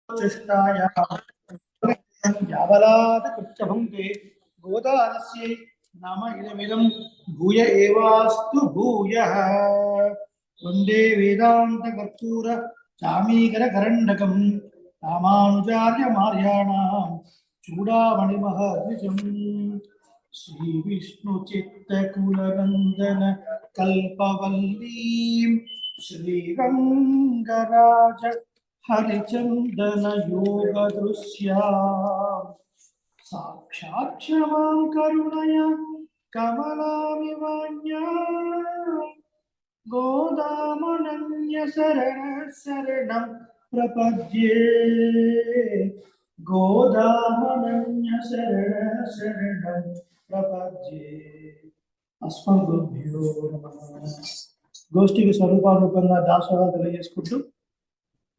चेष्टाय यावलात् कृत्यभुङ्क्ते गोदानस्यै नाम इदमिदं भूय एवास्तु भूयः वन्दे वेदान्तकर्पूर चामीकरकरण्डकं रामानुजार्यमार्याणां चूडामणिमहर्निशम् श्रीविष्णुचित्तकुलनन्दन कल्पवल्लीं श्रीरङ्गराज हरिचंदन योग दृश्या साक्षात् क्षमां करुणया कमलामिवान्या गोदामनन्य शरणं प्रपद्ये गोदामनन्य शरणं प्रपद्ये अस्मद्गुरुभ्यो नमः। గోష్ఠికి స్వరూపారూపంగా దాసోహాలు తెలియజేసుకుంటూ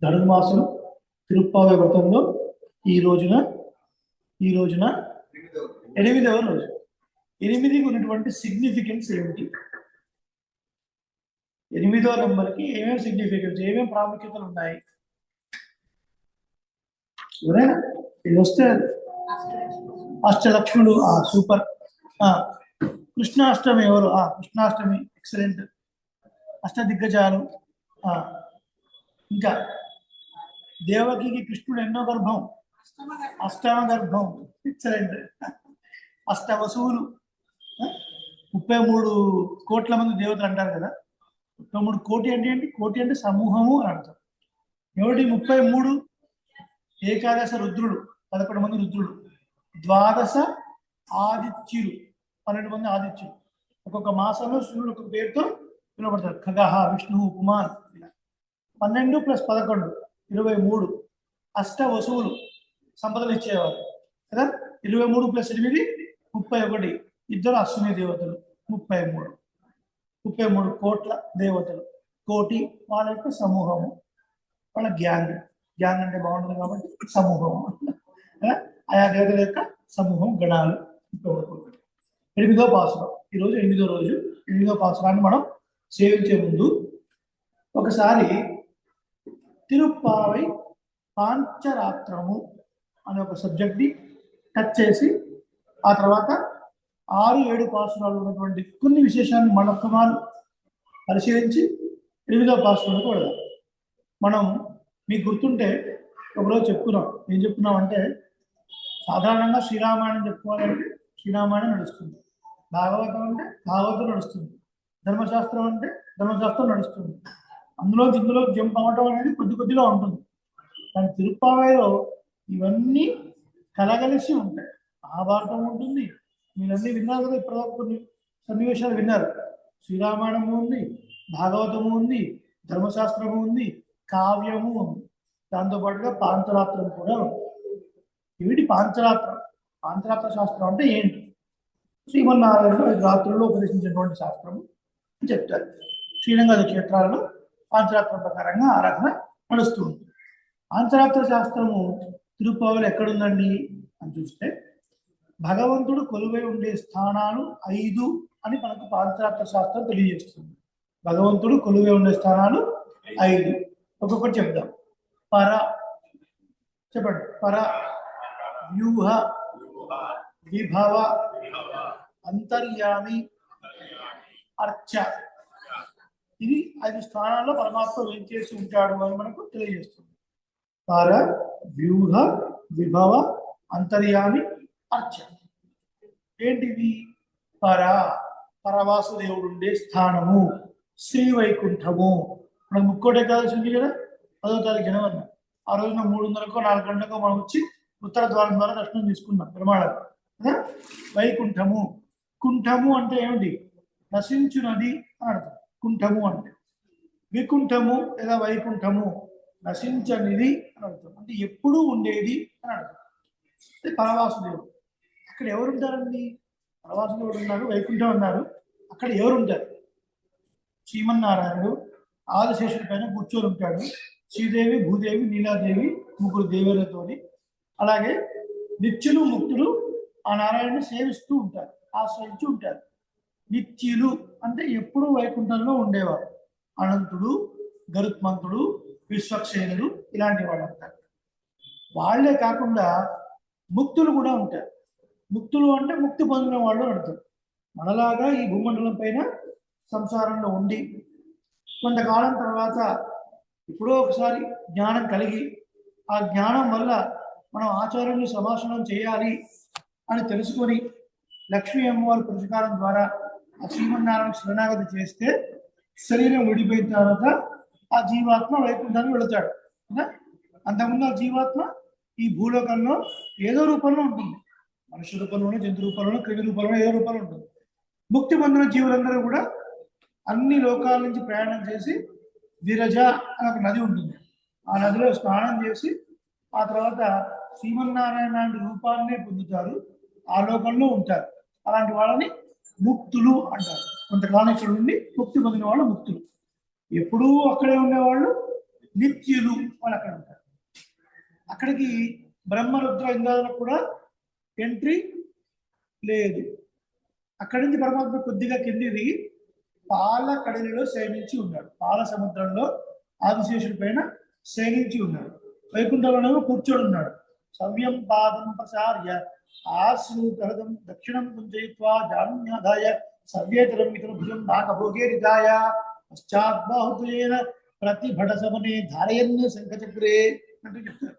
ధనుర్మాసం తిరుప్పావై వ్రతంలో ఈ రోజున 8వ రోజు 8కి ఉన్నటువంటి సిగ్నిఫికెన్స్ ఏమిటి, 8వ నెంబర్కి ఏమేమి సిగ్నిఫికెన్స్, ఏమేమి ప్రాముఖ్యతలు ఉన్నాయి? ఎవరైనా ఇది వస్తే అష్టలక్ష్ములు సూపర్. కృష్ణాష్టమి ఎవరు? కృష్ణాష్టమి ఎక్సలెంట్. అష్టదిగ్గజాలు, ఇంకా దేవకి కృష్ణుడు ఎన్నో గర్భం? అష్టమ గర్భం, ఎక్సలెంట్. అష్టవసువులు, 33 కోట్ల మంది దేవతలు అంటారు కదా. 33 కోటి అంటే ఏంటి? కోటి అంటే సమూహము అని అర్థం. ఎవరి 33 ఏకాదశ రుద్రులు, 11 మంది రుద్రులు, ద్వాదశ ఆదిత్యులు, 12 మంది ఆదిత్యులు. ఒక్కొక్క మాసంలో సూర్యుడు ఒక పేరుతో పిలువబడతారు. ఖగహ, విష్ణువు, కుమార్. 12 + 11 23. అష్ట వసువులు సంపదలు ఇచ్చేవారు కదా. 23 + 8 31. ఇద్దరు అశ్విని దేవతలు 33 కోట్ల దేవతలు. కోటి వాళ్ళ యొక్క సమూహము, వాళ్ళ గ్యాంగ్ అంటే బాగుంటుంది కాబట్టి సమూహము, ఆయా దేవతల యొక్క సమూహం, గణాలు. 8వ పాసురం ఈరోజు 8వ రోజు. 8వ పాసురాన్ని మనం సేవించే ముందు ఒకసారి తిరుప్పావై పాంచరాత్రము అనే ఒక సబ్జెక్ట్ని టచ్ చేసి ఆ తర్వాత 6-7 పాసురాలు ఉన్నటువంటి కొన్ని విశేషాలను మరొకమారు పరిశీలించి 8వ పాసురాలకు వెళదాం. మనం మీకు గుర్తుంటే ఒకరోజు చెప్పుకున్నాం. ఏం చెప్పుకున్నాం అంటే, సాధారణంగా శ్రీరామాయణం చెప్పుకోవాలంటే శ్రీరామాయణం నడుస్తుంది, భాగవతం అంటే భాగవతం నడుస్తుంది, ధర్మశాస్త్రం అంటే ధర్మశాస్త్రం నడుస్తుంది. ఇందులో జంప్ అవ్వటం అనేది కొద్దిగా ఉంటుంది. కానీ తిరుప్పావైలో ఇవన్నీ కలగలిసి ఉంటాయి. మహాభారతం ఉంటుంది, మీరన్నీ విన్నారు కదా, ఇప్పటిదాకా కొన్ని సన్నివేశాలు విన్నారు. శ్రీరామాయణము ఉంది, భాగవతము ఉంది, ధర్మశాస్త్రము ఉంది, కావ్యము ఉంది, దాంతోపాటుగా పాంచరాత్రం కూడా ఉంది. ఏమిటి పాంచరాత్రం? పాంచరాత్ర శాస్త్రం అంటే ఏంటి? శ్రీమన్నారాయణుడు 5 రాత్రుల్లో ఉపదేశించినటువంటి శాస్త్రము అని చెప్తారు. శ్రీరంగ క్షేత్రాలలో పాంచరాత్రం ప్రకారంగా ఆరాధన నడుస్తుంది. పాంచరాత్ర శాస్త్రము తిరుప్పావైలో ఎక్కడుందండి అని చూస్తే, భగవంతుడు కొలువై ఉండే స్థానాలు 5 అని మనకు పాంచరాత్ర శాస్త్రం తెలియజేస్తుంది. భగవంతుడు కొలువై ఉండే స్థానాలు 5. ఒక్కొక్కటి చెప్దాం. చెప్పండి. పర, వ్యూహ, విభవ, అంతర్యామి, అర్చ. ఇది 5 స్థానాల్లో పరమాత్మ వేంచేసి ఉంటాడు అని మనకు తెలియజేస్తుంది. పర, వ్యూహ, విభవ, అంతర్యామి, అర్చ. ఏంటివి? పరవాసుదేవుడు ఉండే స్థానము శ్రీవైకుంఠము. మనం ముక్కోటి ఏకాదశి ఉంది కదా, 10వ తారీఖు జనవరి. ఆ రోజున 3:30కో 4 గంటలకో మనం వచ్చి ఉత్తర ద్వారం ద్వారా దర్శనం తీసుకున్నాం ప్రమాణాలు. వైకుంఠము. కుంఠము అంటే ఏమిటి? నశించునది అని అర్థం. కుంఠము అంటే వికుంఠము లేదా వైకుంఠము, నశించనిది అని అర్థం. అంటే ఎప్పుడూ ఉండేది అని అర్థం. అంటే పరవాసుదేవుడు. అక్కడ ఎవరుంటారండి? పరవాసుదేవుడు ఉన్నారు, వైకుంఠం ఉన్నారు. అక్కడ ఎవరుంటారు? శ్రీమన్నారాయణుడు ఆదిశేషుడి పైన కూర్చొని ఉంటాడు. శ్రీదేవి, భూదేవి, నీలాదేవి, 3 దేవతలతోని. అలాగే నిత్యులు, ముక్తులు ఆ నారాయణుని సేవిస్తూ ఉంటారు, ఆశ్రయించి ఉంటారు. నిత్యులు అంటే ఎప్పుడూ వైకుంఠంలో ఉండేవారు. అనంతుడు, గరుత్మంతుడు, విశ్వక్సేనుడు ఇలాంటి వాళ్ళు అంటారు. వాళ్ళే కాకుండా ముక్తులు కూడా ఉంటారు. ముక్తులు అంటే ముక్తి పొందిన వాళ్ళు అర్థం. మనలాగా ఈ భూమండలం పైన సంసారంలో ఉండి కొంతకాలం తర్వాత ఎప్పుడో ఒకసారి జ్ఞానం కలిగి ఆ జ్ఞానం వల్ల మనం ఆచార్యుని సమాసనం చేయాలి అని తెలుసుకొని లక్ష్మీ అమ్మవారి పురస్కారం ద్వారా ఆ శ్రీమన్నారాయణ శరణాగతి చేస్తే శరీరం విడిపోయిన తర్వాత ఆ జీవాత్మ వైకుంఠానికి వెళతాడు. అంతకుముందు ఆ జీవాత్మ ఈ భూలోకంలో ఏదో రూపంలో ఉంటుంది. మనుష్య రూపంలోనూ, జంతు రూపంలోనూ, క్రిమి రూపంలో ఏదో రూపంలో ఉంటుంది. ముక్తి పొందిన జీవులందరూ కూడా అన్ని లోకాల నుంచి ప్రయాణం చేసి విరజ అనే ఒక నది ఉంటుంది. ఆ నదిలో స్నానం చేసి ఆ తర్వాత శ్రీమన్నారాయణ లాంటి రూపాన్నే పొందుతారు, ఆ లోకంలో ఉంటారు. అలాంటి వాళ్ళని ముక్తులు అంటారు. కొంతకాలం ఇక్కడ ఉండి ముక్తి పొందిన వాళ్ళు ముక్తులు. ఎప్పుడూ అక్కడే ఉండేవాళ్ళు నిత్యులు, వాళ్ళు అక్కడ ఉంటారు. అక్కడికి బ్రహ్మరుద్ర ఇంద్రాలకు కూడా ఎంట్రీ లేదు. అక్కడి నుంచి పరమాత్మ కొద్దిగా కింది దిగి పాల కడలిలో శయనించి ఉన్నాడు. పాల సముద్రంలో ఆదిశేషుడి పైన శయనించి ఉన్నాడు. వైకుంఠంలో కూర్చొని ఉన్నాడు. సవ్యం పాదం ప్రసార్య ఆశ్రుతరదం దక్షిణం కుంజయిత్వా జాన్యాదాయ సవ్యేతరం ఇతర భుజం నాగభోగే నిదాయ పశ్చాద్బాహుత్వేన ప్రతిభట సమనే ధారయన్య శంఖచక్రే అంటూ చెప్తారు.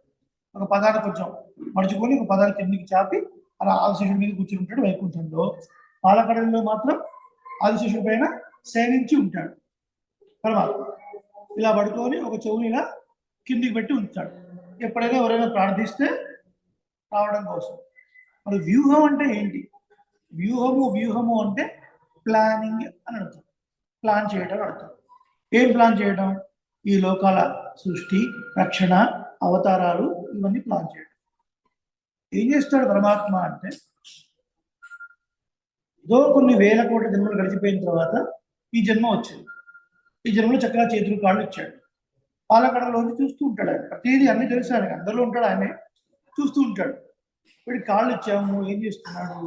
ఒక పదాన్ని కొంచెం మడుచుకొని ఒక పదాన్ని కిందికి చాపి అలా ఆదిశేషుడి మీద కూర్చుని ఉంటాడు వైకుంఠంలో. పాలకడలిలో మాత్రం ఆదిశేషుడి పైన శయనించి ఉంటాడు పరమాత్మ. ఇలా పడుకొని ఒక చెవుని ఇలా కిందికి పెట్టి ఉంచాడు. ఎప్పుడైనా ఎవరైనా ప్రార్థిస్తే రావడం కోసం. మరి వ్యూహం అంటే ఏంటి? వ్యూహము అంటే ప్లానింగ్ అని అర్థం. ప్లాన్ చేయడం అర్థం. ఏం ప్లాన్ చేయడం? ఈ లోకాల సృష్టి, రక్షణ, అవతారాలు ఇవన్నీ ప్లాన్ చేయడం. ఏం చేస్తాడు పరమాత్మ అంటే, ఏదో కొన్ని వేల కోట్ల జన్మలు గడిచిపోయిన తర్వాత ఈ జన్మ వచ్చింది. ఈ జన్మలో చక్కగా చేతులు కాళ్ళు ఇచ్చాడు. పాలకడలోంచి చూస్తూ ఉంటాడు. ఆయన ప్రతిదీ అన్ని తెలుసు ఆయనకి. అందరిలో ఉంటాడు, ఆయనే చూస్తూ ఉంటాడు. వీడికి కాళ్ళు ఇచ్చాము, ఏం చేస్తున్నాడు?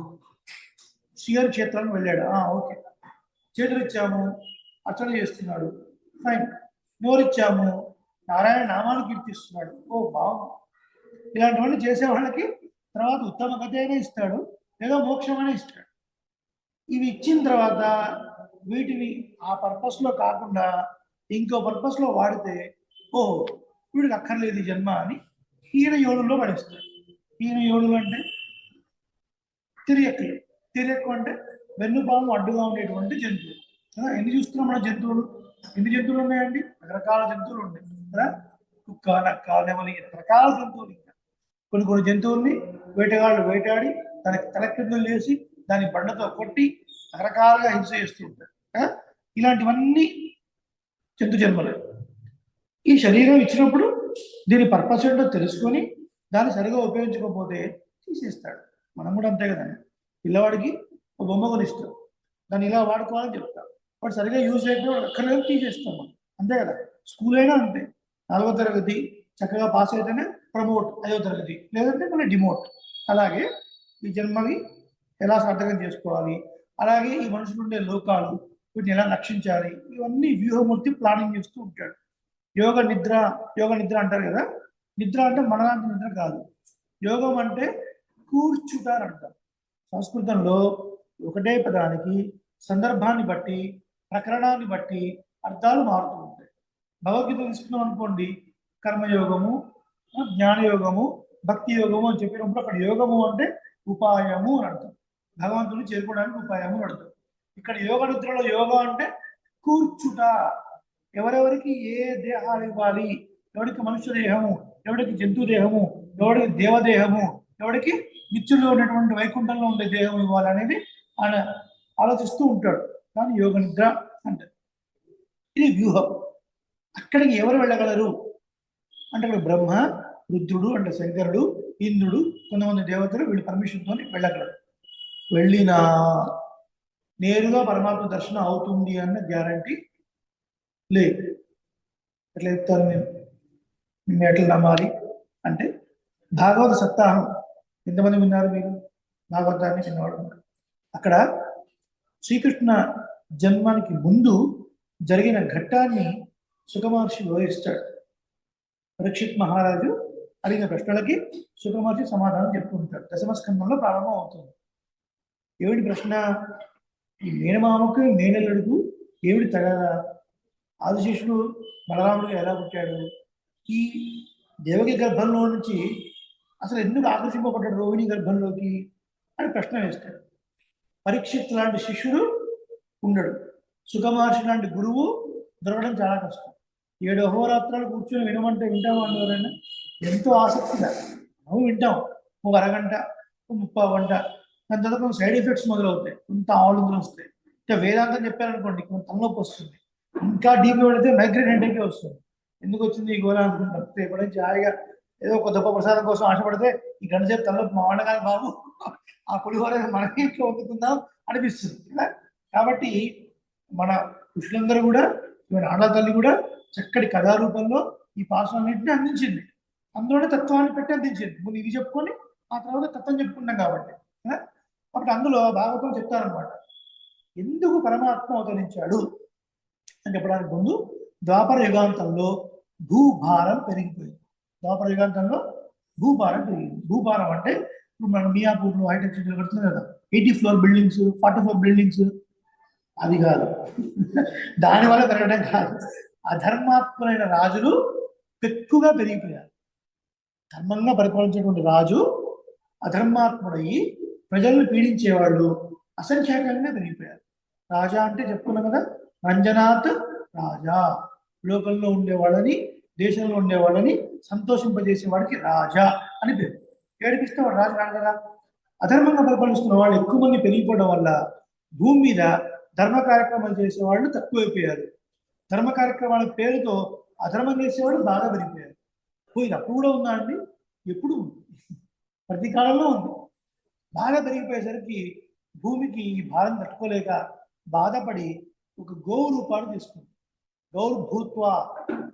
శ్రీహరి క్షేత్రానికి వెళ్ళాడు. ఓకే. చేతులు ఇచ్చాము, అర్చన చేస్తున్నాడు, ఫైన్. నోరిచ్చాము, నారాయణ నామాన్ని కీర్తిస్తున్నాడు, బాగుంది. ఇలాంటివన్నీ చేసే వాళ్ళకి తర్వాత ఉత్తమ గతి అయినా ఇస్తాడు, లేదా మోక్షమైనా ఇస్తాడు. ఇవి ఇచ్చిన తర్వాత వీటిని ఆ పర్పస్లో కాకుండా ఇంకో పర్పస్లో వాడితే వీడికి అక్కర్లేదు ఈ జన్మ అని హీన యోడుల్లో పడేస్తాడు. హీన యోడులు అంటే తిరియక్కులు. తిరియక్కు అంటే వెన్నుపాము అడ్డుగా ఉండేటువంటి జంతువులు కదా. ఎన్ని చూస్తున్నాం మన జంతువులు? ఎన్ని జంతువులు ఉన్నాయండి? రకరకాల జంతువులు ఉన్నాయి కదా. కుక్క, నక్క, నెమలి, రకరకాల జంతువులు. ఇంకా కొన్ని జంతువుల్ని వేటగాళ్ళు వేటాడి దానికి తలకిందులు చేసి దాని బండతో కొట్టి రకరకాలుగా హింస చేస్తూ ఉంటారు. ఇలాంటివన్నీ జంతు జన్మలే. ఈ శరీరం ఇచ్చినప్పుడు దీని పర్పస్ ఏంటో తెలుసుకొని దాన్ని సరిగా ఉపయోగించకపోతే తీసేస్తాడు. మనం కూడా అంతే కదండి. పిల్లవాడికి ఒక బొమ్మ కొనిస్తాం, దాన్ని ఇలా వాడుకోవాలని చెప్తాం. వాడు సరిగా యూజ్ చేయకపోతే అక్కర్లేదు, తీసేస్తాం మనం. అంతే కదా. స్కూల్ అయినా అంతే. 4వ తరగతి చక్కగా పాస్ అయితేనే ప్రమోట్, 5వ తరగతి లేదంటే మళ్ళీ డిమోట్. అలాగే ఈ జన్మని ఎలా సార్థకం చేసుకోవాలి, అలాగే ఈ మనుషులు ఉండే లోకాలు వీటిని ఎలా రక్షించాలి, ఇవన్నీ వ్యూహమూర్తి ప్లానింగ్ చేస్తూ ఉంటాడు. యోగ నిద్ర అంటారు కదా. నిద్ర అంటే మనలాంటి నిద్ర కాదు. యోగం అంటే కూర్చుట అని అంటారు. సంస్కృతంలో ఒకటే పదానికి సందర్భాన్ని బట్టి, ప్రకరణాన్ని బట్టి అర్థాలు మారుతూ ఉంటాయి. భగవద్గీత తీసుకున్నాం అనుకోండి, కర్మయోగము, జ్ఞానయోగము, భక్తి యోగము అని చెప్పినప్పుడు అక్కడ యోగము అంటే ఉపాయము అని అర్థం. భగవంతుని చేరుకోవడానికి ఉపాయము అని అర్థం. ఇక్కడ యోగ నిద్రలో యోగ అంటే కూర్చుట. ఎవరెవరికి ఏ దేహాలు ఇవ్వాలి, ఎవరికి మనుష్య దేహము, ఎవరికి జంతు దేహము, ఎవరికి దేవదేహము, ఎవరికి నిత్యుల్లో ఉన్నటువంటి వైకుంఠంలో ఉండే దేహం ఇవ్వాలి అనేది ఆయన ఆలోచిస్తూ ఉంటాడు. కానీ యోగ నిద్ర అంటే ఇది వ్యూహం. అక్కడికి ఎవరు వెళ్ళగలరు అంటే అక్కడ బ్రహ్మ, రుద్రుడు అంటే శంకరుడు, ఇంద్రుడు, కొంతమంది దేవతలు వీళ్ళు పర్మిషన్తో వెళ్ళగలరు. వెళ్ళినా నేరుగా పరమాత్మ దర్శనం అవుతుంది అన్న గ్యారంటీ లేదు. ఎట్లా చెప్తారు మేము ఎట్లా నమ్మాలి అంటే, భాగవత సప్తాహం ఎంతమంది విన్నారు మీరు? భాగవతాన్ని విన్నవాడు. అక్కడ శ్రీకృష్ణ జన్మానికి ముందు జరిగిన ఘట్టాన్ని సుఖ మహర్షి వివరిస్తాడు. పరీక్షిత్ మహారాజు అడిగిన ప్రశ్నలకి సుఖమహర్షి సమాధానం చెప్తూ ఉంటాడు. దశమ స్కంధంలో ప్రారంభం అవుతుంది. ఏమిటి ప్రశ్న? ఈ మేనమామకు మేనల్లుడుకు ఏమిటి తగాదా? ఆదిశేషుడు బలరాముడిగా ఎలా పుట్టాడు? ఈ దేవకి గర్భంలో నుంచి అసలు ఎందుకు ఆకర్షింపబడ్డాడు రోహిణి గర్భంలోకి అని ప్రశ్న వేస్తాడు. పరీక్షిత్ లాంటి శిష్యుడు ఉండడు. సుఖమహర్షి లాంటి గురువు దొరకడం చాలా కష్టం. 7 అహోరాత్రాలు కూర్చొని వినమంటే వింటామా అండి ఎవరైనా? ఎంతో ఆసక్తిగా నువ్వు వింటాం. ఒక అరగంట, 30 గంట. దాని తర్వాత కొన్ని సైడ్ ఎఫెక్ట్స్ మొదలవుతాయి, కొంత ఆవులుందులు వస్తాయి. ఇంకా వేదాంతం చెప్పారనుకోండి, కొంత తలనొప్పి వస్తుంది. ఇంకా డీప్ పడితే మైగ్రేన్ హెడేక్ వస్తుంది. ఎందుకు వచ్చింది ఈ గోళ అనుకుంటాం. ఎప్పటి నుంచి హాయిగా ఏదో ఒక గొప్ప ప్రసాదం కోసం ఆశపడితే ఈ గంట సేపు తలనొప్పి మా వండగాలి బాబు, ఆ పులిహోర మనకి ఇంట్లో వండుకుందాం అనిపిస్తుంది కదా. కాబట్టి మన ఋషులందరూ కూడా, ఆడల తల్లి కూడా చక్కటి కథారూపంలో ఈ పాఠాలన్నింటినీ అందించింది. అందులోనే తత్వాన్ని పెట్టి అందించింది. ముందు ఇది చెప్పుకొని ఆ తర్వాత తత్వం చెప్పుకున్నాం కాబట్టి. కాబట్టి అందులో భాగవతం చెప్తారనమాట, ఎందుకు పరమాత్మ అవతరించాడు అని చెప్పడానికి ముందు ద్వాపర యుగాంతంలో భూభారం పెరిగిపోయింది. ద్వాపర యుగాంతంలో భూభారం పెరిగింది. భూభారం అంటే ఇప్పుడు మనం మియాపూర్లో హైటెక్ సిటీలో కడుతున్నాం కదా, 80 ఫ్లోర్ బిల్డింగ్స్, 44 బిల్డింగ్స్, అది కాదు. దానివల్ల పెరగడం కాదు. అధర్మాత్ములైన రాజులు ఎక్కువగా పెరిగిపోయారు. ధర్మంగా పరిపాలించేటువంటి రాజు అధర్మాత్ముడయి ప్రజలను పీడించేవాళ్ళు అసంఖ్యాకంగా పెరిగిపోయారు. రాజా అంటే చెప్పుకున్నాం కదా, రంజనాత్ రాజా, లోకంలో ఉండేవాళ్ళని, దేశంలో ఉండేవాళ్ళని సంతోషింపజేసేవాడికి రాజా అని పేరు. ఏడిపిస్తే వాడు రాజు కాదు కదా. అధర్మంగా పరిపాలిస్తున్న వాళ్ళు ఎక్కువ మంది పెరిగిపోవడం వల్ల భూమి మీద ధర్మ కార్యక్రమాలు చేసేవాళ్ళు తక్కువైపోయారు. ధర్మ కార్యక్రమాల పేరుతో అధర్మం చేసేవాళ్ళు బాగా పెరిగిపోయారు. పోయింది. అప్పుడు కూడా ఉందా అండి? ఎప్పుడు ఉంది, ప్రతి కాలంలో ఉంది. బాగా పెరిగిపోయేసరికి భూమికి ఈ భారం తట్టుకోలేక బాధపడి ఒక గోవు రూపాన్ని తీసుకుంది. గౌర్ భూత్వ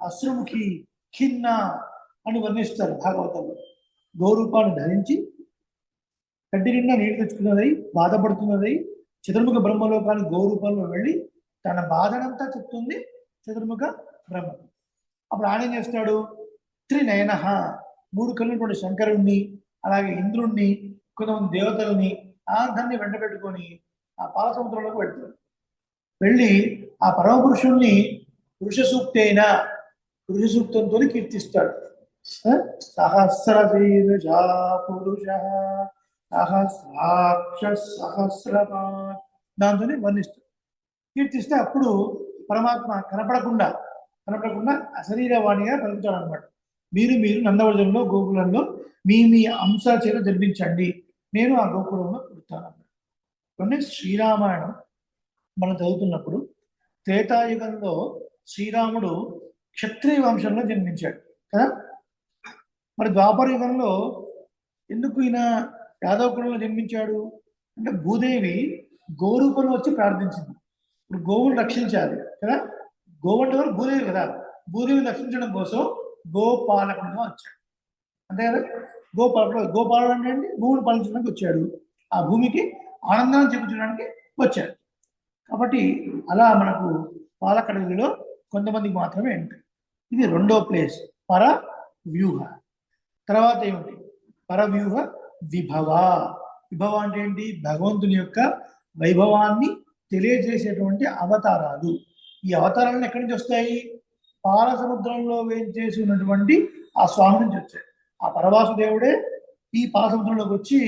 అశ్రుముఖి ఖిన్న అని వర్ణిస్తారు భాగవతంలో. గౌరూపాన్ని ధరించి కడ్డి నిండా నీళ్లు తెచ్చుకున్నదై బాధపడుతున్నదై చతుర్ముఖ బ్రహ్మలోకానికి గౌరూపంలో వెళ్ళి తన బాధనంతా చెప్తుంది చతుర్ముఖ బ్రహ్మ. అప్పుడు ఆయన ఏం చేస్తాడు? త్రినయన, 3 కళ్ళున్నటువంటి శంకరుణ్ణి, అలాగే ఇంద్రుణ్ణి, కొంతమంది దేవతల్ని అందరినీ వెంట పెట్టుకొని ఆ పాల సముద్రంలోకి వెళ్తాడు. వెళ్ళి ఆ పరమపురుషుణ్ణి పురుష సూక్తైన పురుష సూక్తంతో కీర్తిస్తాడు. సహస్రశీర్షా పురుష సహస్రాక్ష సహస్రపాత్, దాంతోనే వర్ణిస్తాడు, కీర్తిస్తే అప్పుడు పరమాత్మ కనపడకుండా అశరీరవాణిగా పలుకుతాడు అనమాట. మీరు నందవర్జనంలో గోకులంలో మీ అంశ చేత జరిపించండి, నేను ఆ గోకులంలో పుడతాను అన్నాడు. శ్రీరామాయణం మనం చదువుతున్నప్పుడు త్రేతాయుగంలో శ్రీరాముడు క్షత్రియ వంశంలో జన్మించాడు కదా. మరి ద్వాపర యుగంలో ఎందుకు ఈయన యాదవ కులంలో జన్మించాడు అంటే, భూదేవి గోరూపంలో వచ్చి ప్రార్థించింది. ఇప్పుడు గోవును రక్షించాలి కదా, గోవు అంటే భూదేవి కదా, భూదేవిని రక్షించడం కోసం గోపాలకుడుగా వచ్చాడు అంతే కదా. గోపాలుడు అంటే అండి భూమిని పాలించడానికి వచ్చాడు, ఆ భూమికి ఆనందాన్ని చూపించడానికి వచ్చాడు. కాబట్టి అలా మనకు పాలకడలిలో కొంతమందికి మాత్రమే ఎంట్రీ. ఇది రెండో ప్లేస్, పర వ్యూహ. తర్వాత ఏమిటి? పరవ్యూహ విభవ. విభవ అంటే ఏంటి? భగవంతుని యొక్క వైభవాన్ని తెలియజేసేటువంటి అవతారాలు. ఈ అవతారాలను ఎక్కడి నుంచి వస్తాయి? పాల సముద్రంలో వేయించేసి ఉన్నటువంటి ఆ స్వామి నుంచి వచ్చాయి. ఆ పరవాసుదేవుడే ఈ పాల సముద్రంలోకి వచ్చి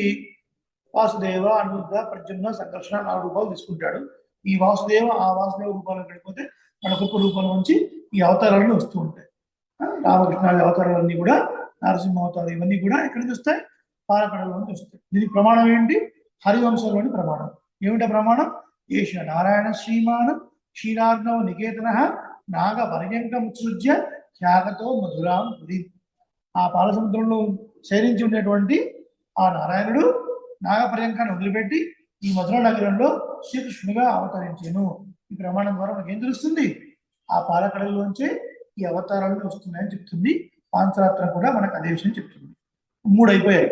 వాసుదేవ, అనిరుద్ధ, ప్రద్యుమ్న, సంకర్షణ 4 రూపాయలు తీసుకుంటాడు. ఈ వాసుదేవ ఆ వాసుదేవ రూపాలను వెళ్ళిపోతే మన గొప్ప రూపం నుంచి ఈ అవతారాలను వస్తూ ఉంటాయి. రామకృష్ణాది అవతారాలన్నీ కూడా, నరసింహ అవతారం ఇవన్నీ కూడా ఎక్కడి నుంచి వస్తాయి? పాలకడల నుంచి వస్తాయి. దీనికి ప్రమాణం ఏంటి? హరివంశంలోని ప్రమాణం. ఏమిటా ప్రమాణం? ఏష నారాయణ శ్రీమానం క్షీరార్ణవ నికేతన నాగ పర్యంకం ఉత్సృజ్య త్యాగతో మధురాం పురి. ఆ పాల సముద్రంలో శయనించి ఉండేటువంటి ఆ నారాయణుడు నాగపర్యంకాన్ని వదిలిపెట్టి ఈ మధుర నగరంలో శ్రీకృష్ణుడిగా అవతరించాను. ఈ ప్రమాణం ద్వారా మనకు ఏం తెలుస్తుంది? ఆ పాలకడల్లోంచే ఈ అవతారాలను వస్తున్నాయని చెప్తుంది. పాంచరాత్రం కూడా మనకు అదే విషయం చెప్తుంది. 3 అయిపోయాయి.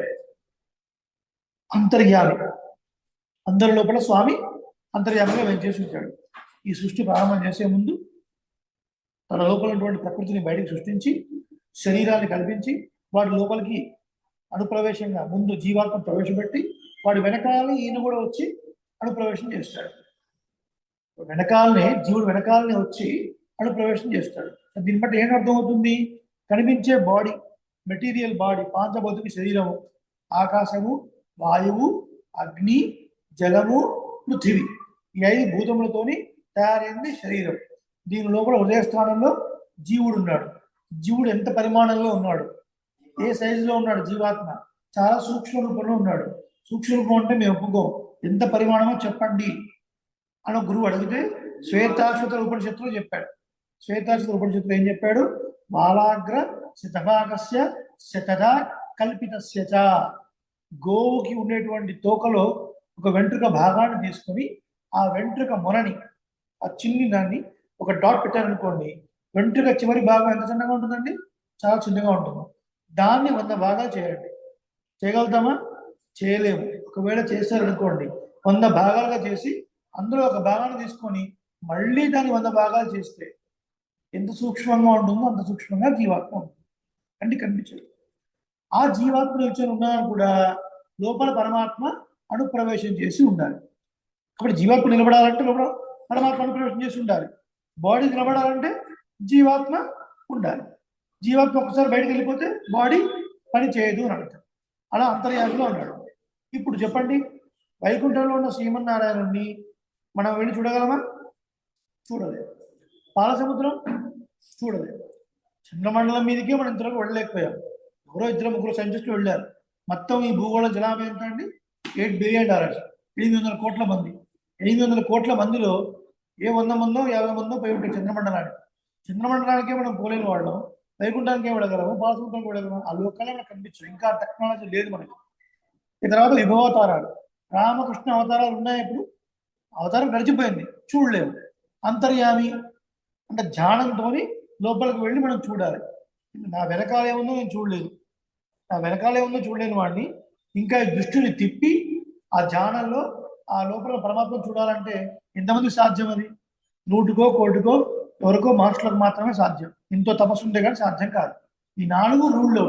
అంతర్యామి, అందరి లోపల స్వామి అంతర్యామిగా వెంచేసి ఉంటాడు. ఈ సృష్టి ప్రారంభం చేసే ముందు తన లోపల ఉన్నటువంటి ప్రకృతిని బయటకు సృష్టించి శరీరాన్ని కల్పించి వాడి లోపలికి అనుప్రవేశంగా ముందు జీవాత్మ ప్రవేశపెట్టి వాడి వెనకాలని ఈయన కూడా వచ్చి అనుప్రవేశం చేస్తాడు. వెనకాలనే జీవుడు వెనకాలనే వచ్చి అనుప్రవేశం చేస్తాడు. దీన్ని బట్టి ఏం అర్థమవుతుంది? కనిపించే బాడీ, మెటీరియల్ బాడీ, పాంచభౌతిక శరీరము, ఆకాశము, వాయువు, అగ్ని, జలము, పృథివీ, ఈ 5 భూతములతోని తయారైంది శరీరం. దీని లోపల హృదయ స్థానంలో జీవుడు ఉన్నాడు. జీవుడు ఎంత పరిమాణంలో ఉన్నాడు, ఏ సైజులో ఉన్నాడు? జీవాత్మ చాలా సూక్ష్మ రూపంలో ఉన్నాడు. సూక్ష్మ రూపం అంటే మేము ఒప్పుకోం, ఎంత పరిమాణమో చెప్పండి అని గురువు అడిగితే శ్వేతాశ్వత ఉపనిషత్తులో చెప్పాడు. శ్వేతాశ్వత ఉపనిషత్తులో ఏం చెప్పాడు? బాలాగ్ర శతభాగస్య శతదా కల్పితస్య చ. గోవుకి ఉండేటువంటి తోకలో ఒక వెంట్రుక భాగాన్ని తీసుకొని ఆ వెంట్రుక మొనని, ఆ చిన్ని దాన్ని ఒక డాట్ పెట్టారనుకోండి, వెంట్రుక చివరి భాగం ఎంత చిన్నగా ఉంటుందండి? చాలా చిన్నగా ఉంటుంది. దాన్ని 100 భాగాలు చేయండి. చేయగలుగుతామా? చేయలేము. ఒకవేళ చేశారనుకోండి, 100 భాగాలుగా చేసి అందులో ఒక భాగాన్ని తీసుకొని మళ్ళీ దాన్ని 100 భాగాలు చేస్తే ఎంత సూక్ష్మంగా ఉంటుందో అంత సూక్ష్మంగా జీవాత్మ ఉంటుంది. అంటే కనిపించదు. ఆ జీవాత్మ నిల్చొని ఉన్నాను కూడా లోపల పరమాత్మ అనుప్రవేశం చేసి ఉండాలి. కాబట్టి జీవాత్మ నిలబడాలంటే లోపల పరమాత్మ అనుప్రవేశం చేసి ఉండాలి. బాడీ నిలబడాలంటే జీవాత్మ ఉండాలి. జీవాత్మ ఒకసారి బయటకు వెళ్ళిపోతే బాడీ పని చేయదు అని అర్థం. అలా అంతర్యామిలో ఉన్నాడు. ఇప్పుడు చెప్పండి, వైకుంఠంలో ఉన్న శ్రీమన్నారాయణుడిని మనం వెళ్ళి చూడగలమా? చూడలేదు. పాలసముద్రం చూడలేదు. చంద్రమండలం మీదకే మనం ఇంతవరకు వెళ్ళలేకపోయాం. ఎవరో 2-3 సైంటిస్టులు వెళ్ళారు. మొత్తం ఈ భూగోళ జనాభా ఎంత అండి? $8 బిలియన్, 800 కోట్ల మంది. 800 కోట్ల మందిలో ఏ 100 మందో 50 మందో పోయి ఉంటాయి చంద్రమండలానికి. చంద్రమండలానికే మనం పోలేని వాళ్ళం, వైకుంఠానికే వెళ్ళగలము, పాలసముద్రానికి వెళ్ళగలము. ఆ లోకాలే మనకు కనిపించదు. ఇంకా టెక్నాలజీ లేదు మనకి. ఈ తర్వాత విభవావతారాలు, రామకృష్ణ అవతారాలు ఉన్నాయి. ఇప్పుడు అవతారం గడిచిపోయింది, చూడలేము. అంతర్యామి అంటే ధ్యానంతో లోపలికి వెళ్ళి మనం చూడాలి. నా వెనకాల ఏముందో నేను చూడలేదు, నా వెనకాల ఏముందో చూడలేని వాడిని ఇంకా దృష్టిని తిప్పి ఆ ధ్యానంలో ఆ లోపల పరమాత్మ చూడాలంటే ఎంతమంది సాధ్యం? అది 100కో 1,00,00,000కో ఎవరికో మనుషులకు మాత్రమే సాధ్యం. ఎంతో తపస్సు ఉంటే కానీ సాధ్యం కాదు. ఈ 4 రూల్లో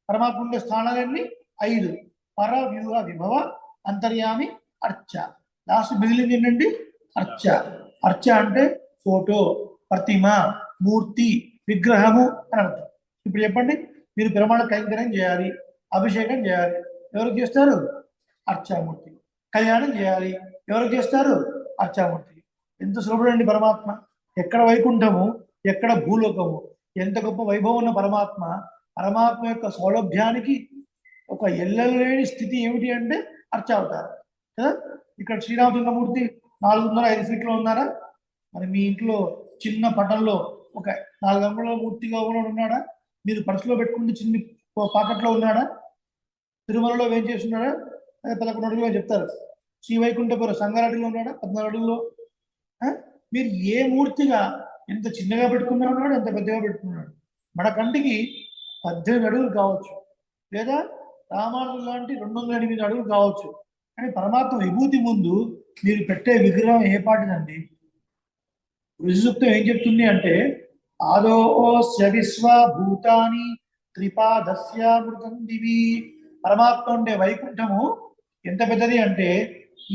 పరమాత్మ ఉండే స్థానాలన్నీ 5: పర, వ్యూహ, విభవ, అంతర్యామి, అర్చ. లాస్ట్ మిగిలింది ఏంటండి? అర్చ. అర్చ అంటే ఫోటో, ప్రతిమ, మూర్తి, విగ్రహము అని అర్థం. ఇప్పుడు చెప్పండి, మీరు ప్రమాణ కైంకర్యం చేయాలి, అభిషేకం చేయాలి, ఎవరికి చేస్తారు? అర్చామూర్తి. కళ్యాణం చేయాలి, ఎవరికి చేస్తారు? అర్చామూర్తి. ఎంత సులభుడండి పరమాత్మ! ఎక్కడ వైకుంఠము, ఎక్కడ భూలోకము, ఎంత గొప్ప వైభవం ఉన్న పరమాత్మ. పరమాత్మ యొక్క సౌలభ్యానికి ఒక ఎల్లలేని స్థితి ఏమిటి అంటే అర్చావతారం కదా. ఇక్కడ శ్రీరామచంద్రమూర్తి 4.5 ఫీట్లో ఉన్నారా? మరి మీ ఇంట్లో చిన్న పటంలో ఒక 4 అంగుళాల మూర్తిగా ఉన్నాడా? మీరు పర్సులో పెట్టుకుంటే చిన్ని పాకెట్లో ఉన్నాడా? తిరుమలలో ఏం చేస్తున్నాడా? అదే 11 అడుగులో చెప్తారు. శ్రీవైకుంఠపురం సంగారెడ్డిలో ఉన్నాడా? 14 అడుగులో. మీరు ఏ మూర్తిగా ఎంత చిన్నగా పెట్టుకున్నా ఉన్నాడు, ఎంత పెద్దగా పెట్టుకున్నాడు. మన కంటికి 18 అడుగులు కావచ్చు, లేదా రామానుజులు లాంటి 208 అడుగులు కావచ్చు. కానీ పరమాత్మ విభూతి ముందు మీరు పెట్టే విగ్రహం ఏ పాటిదండి? ఋషిసూక్తం ఏం చెప్తుంది అంటే, ఆదోస్య విశ్వభూతాని త్రిపాదస్యామృతం దివి. పరమాత్మ ఉండే వైకుంఠము ఎంత పెద్దది అంటే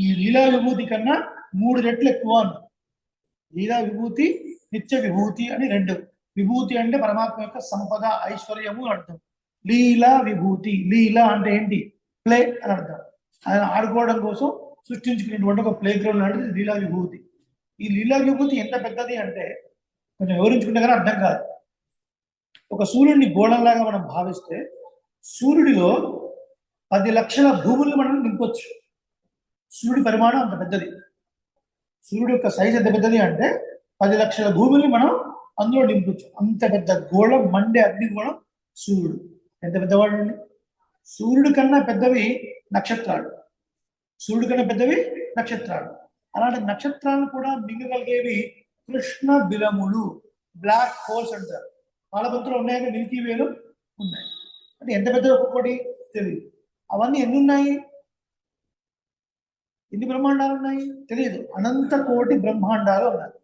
ఈ లీలా విభూతి కన్నా 3 రెట్లు ఎక్కువ అన్న. లీలా విభూతి, నిత్య విభూతి అని 2. విభూతి అంటే పరమాత్మ యొక్క సంపద, ఐశ్వర్యము అర్థం. లీలా విభూతి, లీలా అంటే ఏంటి? ప్లే అని అర్థం. ఆయన ఆడుకోవడం కోసం సృష్టించుకునేటువంటి ఒక ప్లే గ్రౌండ్ లాంటిది లీలా విభూతి. ఈ లీలా విభూతి ఎంత పెద్దది అంటే కొంచెం వివరించుకుంటే కానీ అర్థం కాదు. ఒక సూర్యుడిని గోళంలాగా మనం భావిస్తే సూర్యుడిలో 10 లక్షల భూములను మనం నింపొచ్చు. సూర్యుడి పరిమాణం అంత పెద్దది. సూర్యుడి యొక్క సైజ్ ఎంత పెద్దది అంటే 10 లక్షల భూముల్ని మనం అందులో నింపొచ్చు. అంత పెద్ద గోళం, మండే అగ్నిగోళం సూర్యుడు. ఎంత పెద్దవాడు అండి! సూర్యుడి కన్నా పెద్దవి నక్షత్రాలు, సూర్యుడి కన్నా పెద్దవి నక్షత్రాలు. అలాంటి నక్షత్రాలను కూడా మింగగలిగేవి కృష్ణ బిలములు, బ్లాక్ హోల్స్ అంటారు. పాలబంతులు ఉన్నాయని మిల్కీ వేలు ఉన్నాయి. అంటే ఎంత పెద్ద ఒక్కొక్కటి తెలియదు. అవన్నీ ఎన్ని ఉన్నాయి? ఎన్ని బ్రహ్మాండాలు ఉన్నాయి తెలియదు. అనంత కోటి బ్రహ్మాండాలు ఉన్నాయి.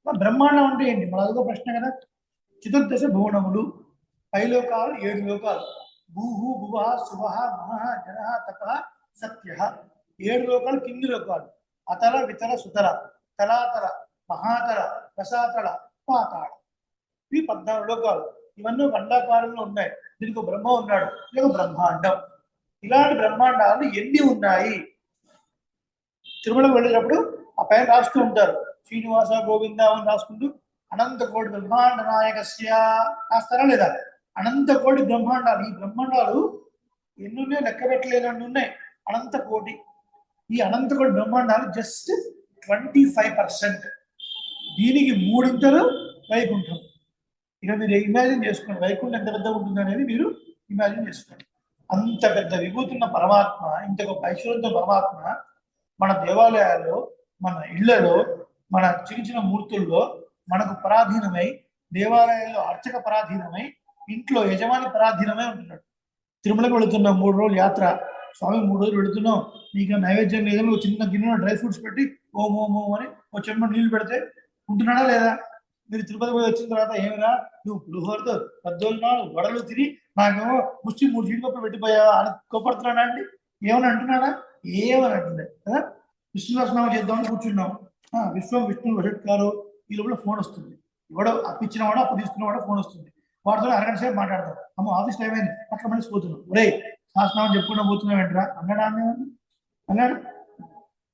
బ్రహ్మాండం అంటే ఏంటి? మన అదిగో ప్రశ్న కదా. చతుర్దశ భువనములు పైలోకాలు 7 లోకాలు. భూహు భువ శుభ మహ జన తప సత్య. 7 లోకాలు కింది లోకాలు. అతల వితల సుతల తలాతల మహాతల రసాతల పాతాళ. ఇవి 14 లోకాలు. ఇవన్నీ అండాకారంలో ఉన్నాయి. దీనికి బ్రహ్మ ఉన్నాడు, ఇది బ్రహ్మాండం. ఇలాంటి బ్రహ్మాండాలు ఎన్ని ఉన్నాయి? తిరుమలకు వెళ్ళేటప్పుడు ఆ పైన రాస్తూ ఉంటారు, శ్రీనివాస గోవింద అని రాసుకుంటూ అనంత కోటి బ్రహ్మాండ నాయకస్య రాస్తారా లేదా? అనంత కోటి బ్రహ్మాండాలు. ఈ బ్రహ్మాండాలు ఎన్నున్నాయి, లెక్క పెట్టలేనన్ని ఉన్నాయి, అనంత కోటి. ఈ అనంత కోటి బ్రహ్మాండాలు జస్ట్ 25%. దీనికి 3 వైకుంఠం. ఇక మీరు ఇమాజిన్ చేసుకోండి, వైకుంఠం ఎంత పెద్ద ఉంటుంది అనేది మీరు ఇమాజిన్ చేసుకోండి. అంత పెద్ద విభూతున్న పరమాత్మ, ఇంత గొప్ప ఐశ్వర్యంతో పరమాత్మ మన దేవాలయాల్లో, మన ఇళ్లలో, మన చిన్న చిన్న మూర్తుల్లో మనకు పరాధీనమై, దేవాలయాల్లో అర్చక పరాధీనమై, ఇంట్లో యజమాని పరాధీనమై ఉంటున్నాడు. తిరుమలకు వెళుతున్నాం, 3 రోజులు యాత్ర. స్వామి 3 రోజులు వెళుతున్నాం, నీకు నైవేద్యం లేదని ఒక చిన్న గిన్నెలో డ్రై ఫ్రూట్స్ పెట్టి ఓం ఓం ఓం అని ఒక చెంబు నీళ్లు పెడితే ఉంటున్నాడా లేదా? మీరు తిరుపతి పోయి వచ్చిన తర్వాత ఏమిరా నువ్వు పులిహోరతో 14 వడలు తిని నాకేమో ముష్టి 3 జీడిపప్పులు పెట్టిపోయావా అని కోపడుతున్నాడా అండి? ఏమని అంటున్నాడా? ఏమని అంటుండే కదా. విష్ణుదాసనామం చేద్దామని కూర్చున్నాం. విశ్వం విష్ణు వషట్కారు. ఈ లోపల ఫోన్ వస్తుంది. ఎవడో అప్పించిన వాడు, అప్పు తీసుకున్నవాడో ఫోన్ వస్తుంది. వాటితో అరగంట సేపు మాట్లాడతాం. అమ్మ ఆఫీస్ టైం అయింది, అట్లా మనిషి పోతున్నాం. ఒరే శాసనామం చెప్పుకుంటూ పోతున్నాం ఏంట్రా అన్నాడా? అన్నాడు.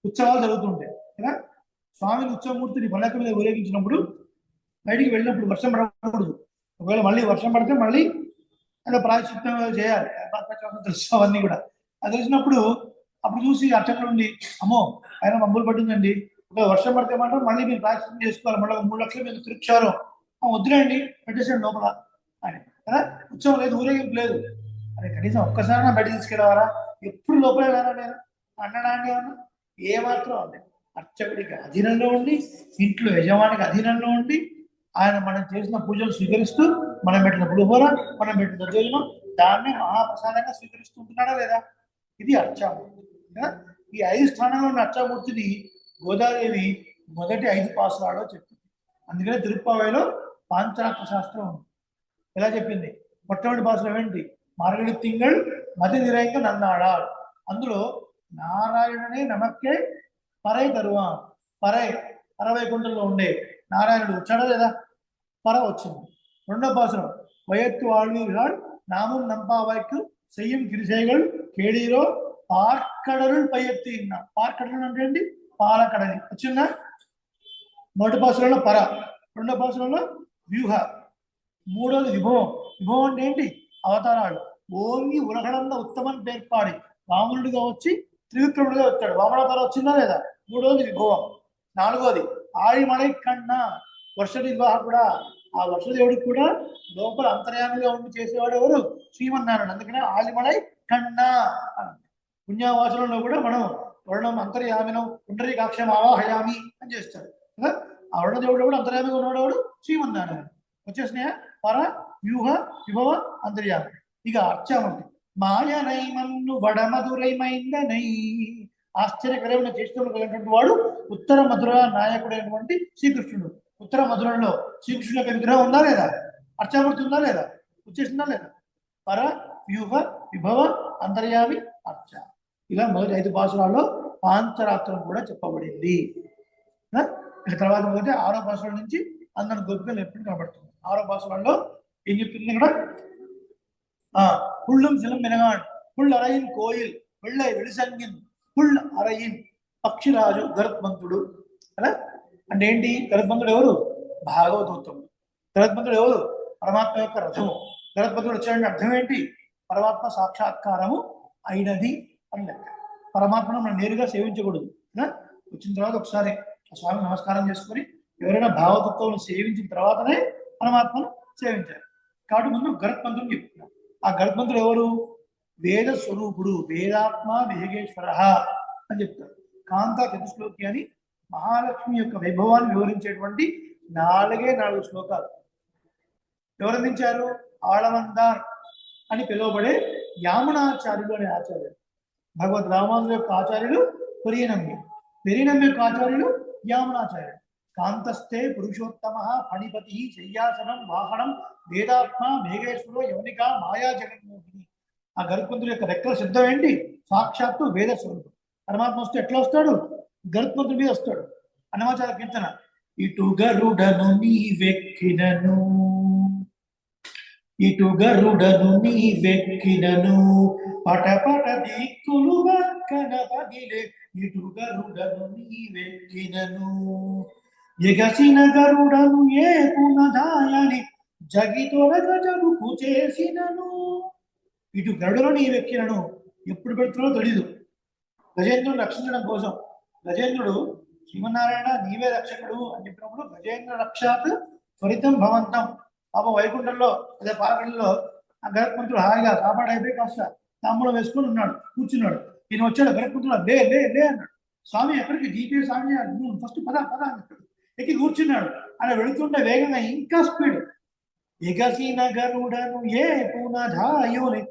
ఉత్సవాలు జరుగుతుంటాయి కదా. స్వామిని ఉత్సవమూర్తిని పల్లకి మీద ఊరేగించినప్పుడు బయటికి వెళ్ళినప్పుడు వర్షం పడకూడదు. ఒకవేళ మళ్ళీ వర్షం పడితే మళ్ళీ అదే ప్రాయశ్చిత్తం చేయాలి. తెలుసు అవన్నీ కూడా. అది తెలిసినప్పుడు అప్పుడు చూసి అర్చకులు ఉండి, అమ్మో ఆయన మబ్బులు పట్టిందండి, ఒక వర్షం పడితే మాత్రం మళ్ళీ మీరు ప్రాయశ్చిత్తం చేసుకోవాలి, మళ్ళీ 3 లక్షలు మీరు తిరిగిచారు, వద్దులేండి పెట్టేసాడు లోపల అని కదా. ఉత్సవం లేదు, ఊరేగింపు లేదు. అదే కనీసం ఒక్కసారి నా బయట తీసుకెళ్ళవారా? ఎప్పుడు లోపలే వెళ్ళారా నేను అన్నడాన్ని ఏమన్నా? ఏమాత్రం అండి. అర్చకుడికి అధీనంలో ఉండి, ఇంట్లో యజమానికి అధీనంలో ఉండి, ఆయన మనం చేసిన పూజలు స్వీకరిస్తూ, మనం పెట్టిన పులిహోర, మనం పెట్టిన దద్దోజనం దాన్నే మహాప్రసాదంగా స్వీకరిస్తూ ఉంటున్నాడా లేదా? ఇది అర్చామూర్తి. ఈ 5 స్థానాల్లో ఉన్న అర్చామూర్తిని గోదాదేవి మొదటి 5 పాసురాల్లో చెప్పింది. అందుకనే తిరుప్పావైలో పాంచరాత్ర శాస్త్రం ఉంది. ఎలా చెప్పింది? మొట్టమొదటి పాసురం ఏంటి? మార్గడి తింగళ్ మతి నిరైక నన్నాడాల్. అందులో నారాయణనే నమక్కే పరై తరువా. పరై పరవైకుంఠంలో ఉండే నారాయణుడు వచ్చాడా లేదా? పర వచ్చింది. 2వ పాసురం వయత్తు ఆళ్వీరాల్ నామం నంపావాய்க்கு செய்யும் கிரிசைகள் కేడీరో పార్కడరుల్ పైఎత్తి. పార్కడరులు అంటే ఏంటి? పాలకడలి వచ్చిందా? మొదటి పాసురంలో పర, 2వ పాసురంలో వ్యూహ, 3వది విభవం. విభవం అంటే ఏంటి? అవతారాలు. ఓంగి ఉలగడంలో ఉత్తమం పేర్పాడి వామనుడిగా వచ్చి త్రివిక్రముడిగా వచ్చాడు. వామనావతారం వచ్చిందా లేదా? 3వది విభవం. 4వది ఆడిమలై కన్నా వర్ష నిర్వాహకుడా. ఆ వర్షదేవుడికి కూడా లోపల అంతర్యామిగా ఉండి చేసేవాడు ఎవరు? శ్రీమన్నారాయణ. అందుకనే ఆలిమలై కన్నా. పుణ్యవాచనంలో కూడా మనం వర్ణం అంతర్యామినం పుండరీకాక్షం ఆవాహయామి అని చేస్తాడు కదా. ఆ వర్ణదేవుడు కూడా అంతర్యామిగా ఉన్నవాడు శ్రీమన్నారాయణ. వచ్చేసినాయా? పర, వ్యూహ, విభవ, అంతర్యామి. ఇక అర్చామూర్తి మాయనై మన్ను వడమధురైమైందనై. ఆశ్చర్యకరమైన చేష్టలు కలిగినటువంటి వాడు ఉత్తర మధుర నాయకుడైనటువంటి శ్రీకృష్ణుడు. ఉత్తర మధురంలో శ్రీకృష్ణుడు యొక్క విగ్రహం ఉందా లేదా? అర్చామూర్తి ఉందా లేదా? వచ్చేసిందా లేదా? పర, వ్యూహ, విభవ, అంతర్యామి, అర్చ. ఇలా మొదటి 5 పాసురాల్లో పాంచరాత్రం కూడా చెప్పబడింది. తర్వాత మొదటి 6వ పాసురాల నుంచి అందరి గొప్పలు ఎప్పుడు కనబడుతుంది. 6వ పాసురాల్లో ఏం చెప్తుంది ఇక్కడ? పుళ్ళం సిలం మినగాన్ పుల్ అరయిన్ కోయిల్ వెళ్ళై వెలిసంగిన్ పుల్ అరయిన్ పక్షిరాజు గరుత్మంతుడు కదా. అంటే ఏంటి? గరుత్మంతుడు ఎవరు? భాగవతోత్తముడు. గరుత్మంతుడు ఎవరు? పరమాత్మ యొక్క రథము. గరుత్మంతుడు వచ్చాడంటే అర్థం ఏంటి? పరమాత్మ సాక్షాత్కారము అయినది అని లెక్క. పరమాత్మను మనం నేరుగా సేవించకూడదు. వచ్చిన తర్వాత ఒకసారి స్వామి నమస్కారం చేసుకొని ఎవరైనా భావతత్వం సేవించిన తర్వాతనే పరమాత్మను సేవించాలి. కాబట్టి ముందు గరుత్మంతుడు చెప్తున్నారు. ఆ గరుత్మంతుడు ఎవరు? వేద స్వరూపుడు, వేదాత్మ వేగేశ్వర అని చెప్తారు. కాంతా చతుశ్లోకి అని మహాలక్ష్మి యొక్క వైభవాన్ని వివరించేటువంటి 4 శ్లోకాలు. ఎవరు అందించారు? ఆళవందార్ అని పిలువబడే యామునాచార్యులు అనే ఆచార్యులు. భగవద్ రామానుజుల యొక్క ఆచార్యులు పెరియనమ్మి. పెరియనమ్మి యొక్క ఆచార్యులు యామునాచార్యులు. కాంతస్థే పురుషోత్తమ ఫణిపతి శయ్యాసనం వాహనం వేదాత్మ మేఘేశ్వరో యవనిక మాయా జగన్మోహిని. ఆ గరుత్మంతుడి యొక్క రెక్కల శబ్దం ఏంటి? సాక్షాత్తు వేద స్వరూపం. పరమాత్మ వస్తే ఎట్లా వస్తాడు? గరుత్మంతుడి మీద వస్తాడు. అన్నమాచార కీర్తన. ఇటు గరుడను నీవెక్కినను, ఇటు గరుడను నీవెక్కినను, పటపట దిక్కులు వక్కన పగిలే, ఇటు గరుడను నీవెక్కినను, ఎగసిన గరుడను ఏ పునదాయని జగితొరగ జరుపు చేసినను. ఇటు గరుడను నీవెక్కినను, ఎప్పుడు పెడుతున్నాడో తెలీదు. గజేంద్రుడు రక్షించడం కోసం. గజేంద్రుడు శ్రీమన్నారాయణ నీవే రక్షకుడు అని చెప్పినప్పుడు గజేంద్ర రక్షాత్ త్వరితం భవంతం. పాపం వైకుంఠంలో అదే పాలకుల్లో ఆ గరుత్మంతుడు హాయిగా కాపాడైపోయి కాస్త తాంబూలం వేసుకొని ఉన్నాడు, కూర్చున్నాడు. ఈయన వచ్చాడు, గరుత్మంతుడు లే లే లే అన్నాడు. స్వామి ఎక్కడికి? జీపే స్వామి ఫస్ట్ పద పద అన్నాడు. ఎక్కి కూర్చున్నాడు. ఆయన వెళుతుంటే వేగంగా ఇంకా స్పీడ్. ఎగసిన గరుడను ఏ పునధాయుని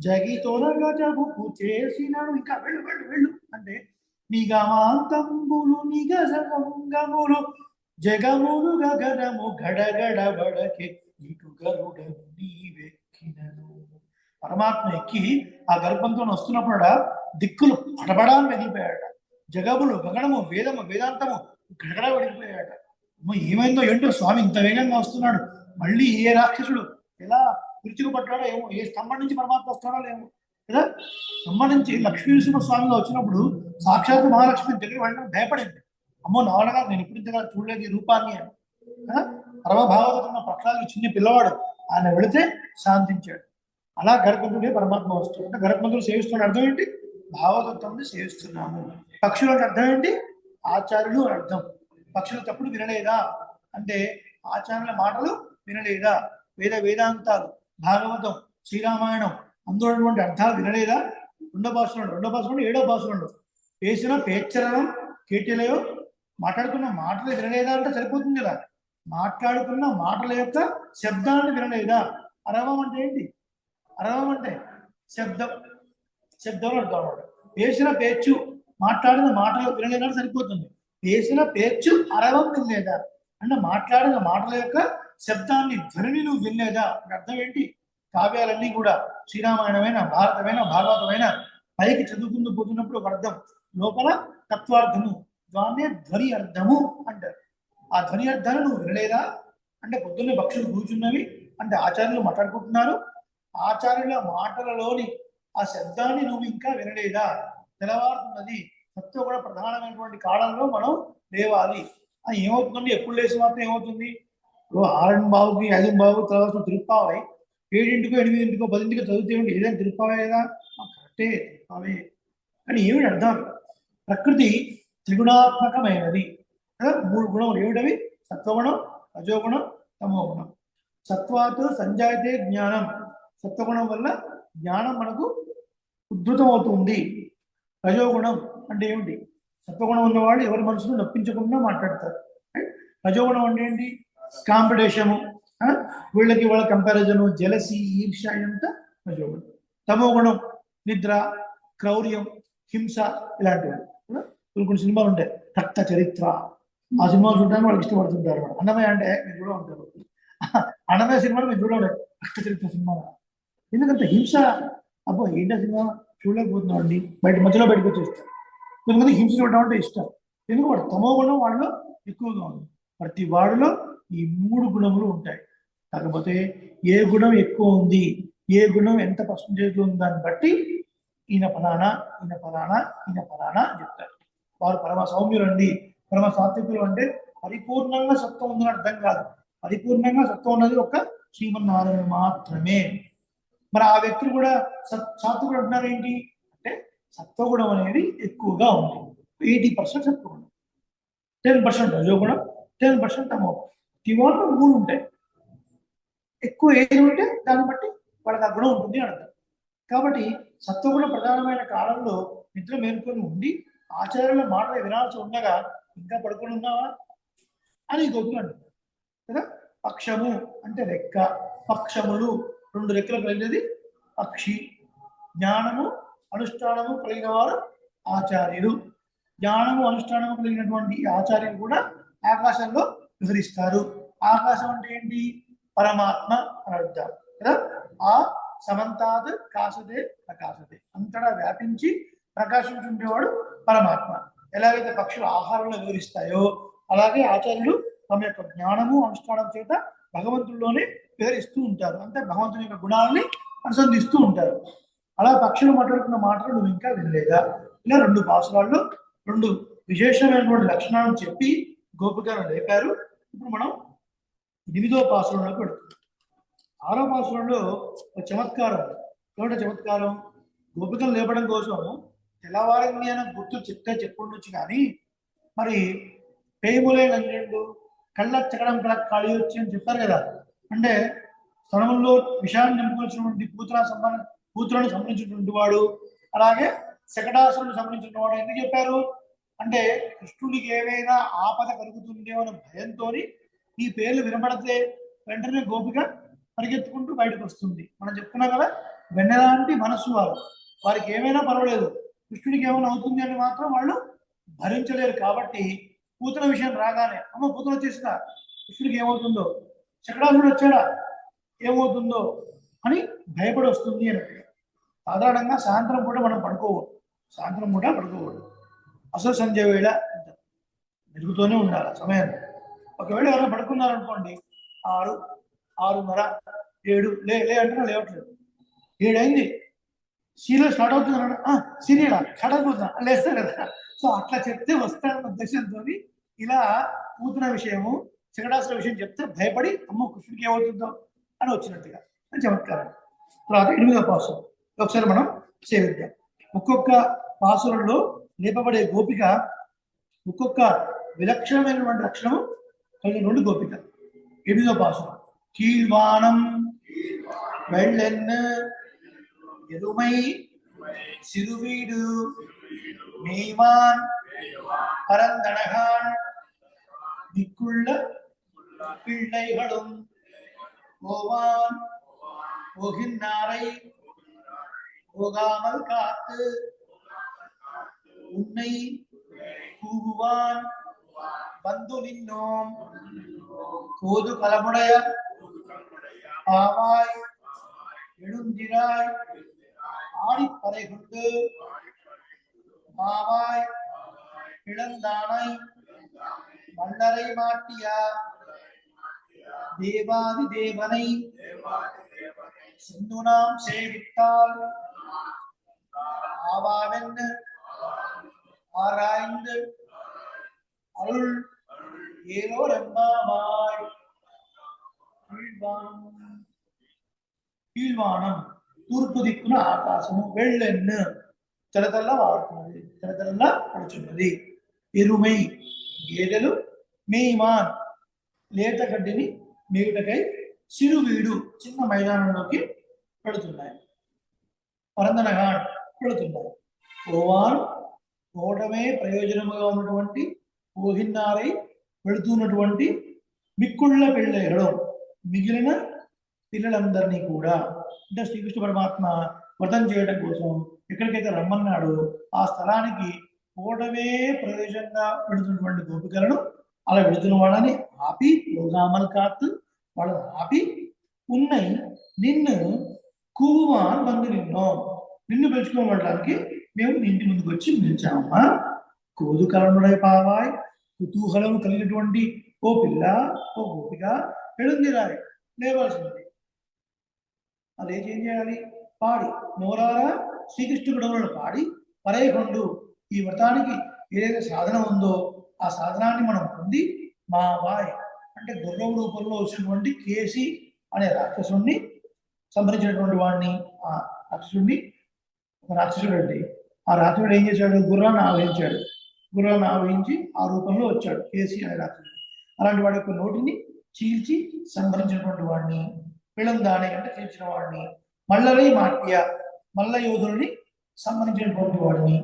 జగితొరగ జరుపు చేసినాడు. ఇంకా వెళ్ళు వెళ్ళు వెళ్ళు అంటే నిగమాంతంబులు నిగసంగములు జగములు గగనము గడగడ వడకే, ఇటు గరుడను నీవెక్కినను. పరమాత్మ ఎక్కి ఆ గర్భంతో వస్తున్నప్పుడు దిక్కులు పడబడాన్ని మెదిలిపోయాట. జగములు గగనము వేదము వేదాంతము గడగడ వడిపోయాట. ఏమైందో ఏంటో స్వామి ఇంత వేగంగా వస్తున్నాడు. మళ్ళీ ఏ రాక్షసుడు ఎలా విరుచుకుపడ్డాడో ఏమో, ఏ స్తంభం నుంచి పరమాత్మ వస్తాడో ఏమో కదా. స్తంభం నుంచి లక్ష్మీనరసింహ స్వామిగా వచ్చినప్పుడు సాక్షాత్ మహాలక్ష్మి దగ్గర వెళ్ళడం భయపడింది. అమ్మో నావనగా నేను ఇప్పుడు ఇంతగా చూడలేదు ఈ రూపాన్ని అని. పరమభావతున్న పక్షాలకు చిన్న పిల్లవాడు, ఆయన వెళితే శాంతించాడు. అలా గరుత్మంతుడే పరమాత్మ వస్తుంది. అంటే గరుత్మంతుడు సేవిస్తున్నాడు అర్థం ఏంటి? భావతత్వాన్ని సేవిస్తున్నాము. పక్షులు అంటే అర్థం ఏంటి? ఆచార్యులు అని అర్థం. పక్షులు తప్పుడు వినలేదా అంటే ఆచార్యుల మాటలు వినలేదా? వేదాంతాలు, భాగవతం, శ్రీరామాయణం అందులో అర్థాలు వినలేదా? రెండో భాషలో 7వ భాషలో వేసిన పేచ్చరణం కేటీలయో మాట్లాడుకున్న మాటలు వినలేదా అంటే సరిపోతుంది కదా. మాట్లాడుకున్న మాటల యొక్క శబ్దాన్ని వినలేదా? అరవం అంటే ఏంటి? అరవం అంటే శబ్దం, శబ్దంలో అర్థం అన్నమాట. వేసిన పేచ్చు మాట్లాడిన మాటలు వినలేదా సరిపోతుంది. వేసిన పేచ్చు అరవం వినలేదా అంటే మాట్లాడిన మాటల యొక్క శబ్దాన్ని ధ్వనిని నువ్వు వినలేదా అంటే అర్థం ఏంటి? కావ్యాలన్నీ కూడా శ్రీరామాయణమైన భారతమైన భాగవతమైన పైకి చదువుకుంటూ పోతున్నప్పుడు ఒక అర్థం, లోపల తత్వార్థము, దాన్నే ధ్వని అర్థము అంటారు. ఆ ధ్వని అర్థాన్ని నువ్వు వినలేదా అంటే పొద్దున్నే పక్షులు కూర్చున్నవి అంటే ఆచార్యులు మాట్లాడుకుంటున్నారు. ఆచార్యుల మాటలలోని ఆ శబ్దాన్ని నువ్వు ఇంకా వినలేదా? తెల్లవారుతున్నది, సత్వ కూడా ప్రధానమైనటువంటి కాలంలో మనం లేవాలి. అది ఏమవుతుందండి? ఎప్పుడు లేచి మాత్రం ఏమవుతుంది? 6:15కి 5:15 తర్వాత తిరుప్పావై 7:00కో 8:00కో 10:00కో చదివితే ఏదైనా తిరుప్పావే కదా. కరెక్టే తిరుప్పావే, కానీ ఏమిటి అర్థం? ప్రకృతి త్రిగుణాత్మకమైనది కదా. 3 గుణములు ఏమిటవి? సత్వగుణం, రజోగుణం, తమోగుణం. సత్వాత్ సంజాయతే జ్ఞానం. సత్వగుణం వల్ల జ్ఞానం మనకు ఉద్ధృతం అవుతుంది. రజోగుణం అంటే ఏమిటి? సత్వగుణం ఉన్నవాళ్ళు ఎవరి మనసును నొప్పించకుండా మాట్లాడతారు. రజోగుణం అంటే ఏంటి? కాంపిటీషను, వీళ్ళకి వాళ్ళ కంపారిజను, జలసి, ఈర్ష్య అంతా రజోగుణం. తమోగుణం నిద్ర, క్రౌర్యం, హింస ఇలాంటివి. కొన్ని సినిమాలు ఉంటాయి, రక్త చరిత్ర. ఆ సినిమాలు చూడడానికి వాళ్ళకి ఇష్టపడుతుంటారు. అన్నమయ్య అంటే మీరు కూడా ఉంటారు. అన్నమయ్య సినిమాలు మీరు చూడలేదు, రక్త చరిత్ర సినిమా. ఎందుకంటే హింస, అబ్బో ఏంటో సినిమా చూడలేకపోతున్నాం అండి, మధ్యలో బయటకు వచ్చేస్తారు. కొంతమంది హింస చూడడం అంటే ఇష్టం. ఎందుకు? వాడు తమో గుణం వాళ్ళలో ఎక్కువగా ఉంది. ప్రతి వాడిలో ఈ 3 గుణములు ఉంటాయి. కాకపోతే ఏ గుణం ఎక్కువ ఉంది, ఏ గుణం ఎంత పర్సంటేజ్ ఉంది దాన్ని బట్టి ఈయన ఫలానా, ఈయన ఫలానా, ఈయన ఫలానా అని చెప్తారు. వారు పరమ సౌమ్యులు అండి, పరమ సాత్వికులు అంటే పరిపూర్ణంగా సత్వం ఉందని అర్థం కాదు. పరిపూర్ణంగా సత్వం ఉన్నది ఒక్క శ్రీమన్నారాయణ మాత్రమే. మరి ఆ వ్యక్తులు కూడా సాత్వికుడు అంటున్నారు ఏంటి అంటే సత్వగుణం అనేది ఎక్కువగా ఉంటుంది. 80% సత్వగుణం, 10% రజోగుణం, 10% తమోగుణం. ఇవాళ 3 ఉంటాయి. ఎక్కువ ఏది ఉంటే దాన్ని బట్టి వాళ్ళకి ఆ గుణం ఉంటుంది అని అర్థం. కాబట్టి సత్వగుణ ప్రధానమైన కాలంలో నిద్ర మేల్కొని ఉండి ఆచార్యుల మాటలు వినాల్సి ఉండగా ఇంకా పడుకొని ఉన్నావా అని గొప్పలు అంటారు కదా. పక్షము అంటే రెక్క, పక్షములు 2 రెక్కలు కలిగినది పక్షి. జ్ఞానము అనుష్ఠానము కలిగిన వారు ఆచార్యులు. జ్ఞానము అనుష్ఠానము కలిగినటువంటి ఆచార్యులు కూడా ఆకాశంలో విహరిస్తారు. ఆకాశం అంటే ఏంటి? పరమాత్మ అని అర్థం కదా. ఆ సమంతాత్ కాసతే ప్రకాశతే, అంతటా వ్యాపించి ప్రకాశించుండేవాడు పరమాత్మ. ఎలాగైతే పక్షులు ఆహారంలో వివరిస్తాయో అలాగే ఆచార్యులు తమ యొక్క జ్ఞానము అనుష్ఠానం చేత భగవంతుల్లోనే వివరిస్తూ ఉంటారు. అంటే భగవంతుని యొక్క గుణాలని అనుసంధిస్తూ ఉంటారు. అలా పక్షులు మాట్లాడుకున్న మాటలు నువ్వు ఇంకా వినలేదా? ఇలా 2 పాసురాల్లో 2 విశేషమైనటువంటి లక్షణాలను చెప్పి గోపికలను లేపారు. ఇప్పుడు మనం 8వ పాసురంలోకి వెళుతున్నాం. 6వ పాసురంలో ఒక చమత్కారం. ఏమిటో చమత్కారం? గోపికలు లేపడం కోసం తెల్లవారింది అని గుర్తు చెప్తే చెప్పుండొచ్చు, కానీ మరి పేములే నంజుండు కళ్ళ చకడం కల ఖాళీ వచ్చి అని చెప్పారు కదా. అంటే స్థలంలో విషయాన్ని నింపుకొచ్చినటువంటి కూతురుని సంబంధించినటువంటి వాడు, అలాగే శకటాసురుని సంబంధించిన వాడు ఎందుకు చెప్పారు అంటే కృష్ణుడికి ఏవైనా ఆపద కలుగుతుందేమో అనే భయంతో ఈ పేర్లు వినపడితే వెంటనే గోపిక పరిగెత్తుకుంటూ బయటకు వస్తుంది. మనం చెప్పుకున్నాం కదా, వెన్నెలాంటి మనస్సు వారు, వారికి ఏమైనా పర్వాలేదు, కృష్ణుడికి ఏమైనా అవుతుంది అని మాత్రం వాళ్ళు భరించలేరు. కాబట్టి కూతురు విషయం రాగానే అమ్మ కూతురు వచ్చేసిందా, కృష్ణుడికి ఏమవుతుందో, శకటాసురుడు వచ్చాడా ఏమవుతుందో అని భయపడి వస్తుంది అన్నట్టుగా. సాధారణంగా సాయంత్రం పూట మనం పడుకోకూడదు, సాయంత్రం పూట పడుకోకూడదు. అసలు సంధ్య వేళ జరుగుతూనే ఉండాలి ఆ సమయాన్ని. ఒకవేళ ఎవరైనా పడుకున్నారనుకోండి 6, 6:30, 7 లే అంటే లేవట్లేదు, 7 అయింది, సీరియల్ స్టార్ట్ అవుతుంది అన్నాడు, సీరియల్ స్టార్ట్ అయిపోతున్నా లేస్తారు కదా. సో అట్లా చెప్తే వస్తారన్న ఉద్దేశంతో ఇలా కూతున విషయము శకటాసుర విషయం చెప్తే భయపడి అమ్మ కృష్ణుడికి ఏమవుతుందో అని వచ్చినట్టుగా అని చమత్కారం. తర్వాత 8వ పాసురం ఒకసారి మనం సేవిద్దాం. ఒక్కొక్క పాసురంలో లేపబడే గోపిక ఒక్కొక్క విలక్షణమైనటువంటి లక్షణము కలిగినటువంటి గోపిక. 8వ పాసురం. కీழ்వానం వెళ్ళెన్ను ఎరుమై సిరువీడు మేవాన్ பரந்தனகான் மிக்குள்ள பிள்ளைகளும் போவான் போகின்றாரை போகாமல் காத்து உன்னை கூவுவான் வந்து நின்னோம் கோது கலமுடைய பாவாய் எழுந்திராய் ஆடிப்பறை கொண்டு மாவாய் இளந்தானை மல்லரை மாட்டியா தேவாதி தேவனை சிந்துனாம் சேவித்தால் ஆவாவென்று ஆராய்ந்து அருள் ஏலோர் எம்பாவாய். కీழ்వానం తూర్పు దిక్కున ఆకాశము, వెళ్ళెన్ను తెలతెల్ల వాడుతున్నది, తెలతెల్ల పడుచున్నది. ఎరుమై గేదెలు, మేయిమాన్ లేత గడ్డిని మేయుటకై సిరువీడు చిన్న మైదానంలోకి పెడుతున్నాయి. పరందనగా పెడుతున్నాయి. ఓవాన్ పోవటమే ప్రయోజనముగా ఉన్నటువంటి, ఓహిన్నారై వెళుతున్నటువంటి మిక్కుళ్ళ పిల్లలు మిగిలిన పిల్లలందరినీ కూడా, అంటే శ్రీకృష్ణ పరమాత్మ వ్రతం చేయడం కోసం ఎక్కడికైతే రమ్మన్నాడో ఆ స్థలానికి పోవడమే ప్రయోజనంగా వెళుతున్నటువంటి గోపికలను అలా వెళుతున్న వాళ్ళని ఆపి యోగామల్ కాత్ వాళ్ళని ఆపి ఉన్నై నిన్ను కూవాన్ బంధు నిన్ను పిలుచుకోవడానికి మేము ఇంటి ముందుకు వచ్చి నిలిచామమ్మా. కోదు కలముడై పావాయ్ కుతూహలం కలిగినటువంటి ఓ పిల్ల, ఓ గోపిక ఎడుందిరాయ్ లేవాల్సింది. అదే ఏం చేయాలి? పాడి నోరారా శ్రీకృష్ణుడు గుణములను పాడి పరేకొండు, ఈ వ్రతానికి ఏదైతే సాధన ఉందో ఆ సాధనాన్ని మనం పొంది మా బాయ్ అంటే గుర్రవు రూపంలో వచ్చినటువంటి కేసి అనే రాక్షసుడిని సంహరించినటువంటి వాడిని, ఆ రాక్షసుడిని, ఒక రాక్షసుడు అండి, ఆ రాక్షసుడు ఏం చేశాడు? గుర్రాన్ని ఆవహించాడు. గుర్రాన్ని ఆవహించి ఆ రూపంలో వచ్చాడు కేసి అనే రాక్షసుడు. అలాంటి వాడి యొక్క నోటిని చీల్చి సంహరించినటువంటి వాడిని, పిళందాని అంటే చీల్చిన వాడిని, మల్లరై మాట్య మల్ల యోధులని సంబంధించినటువంటి వాడిని,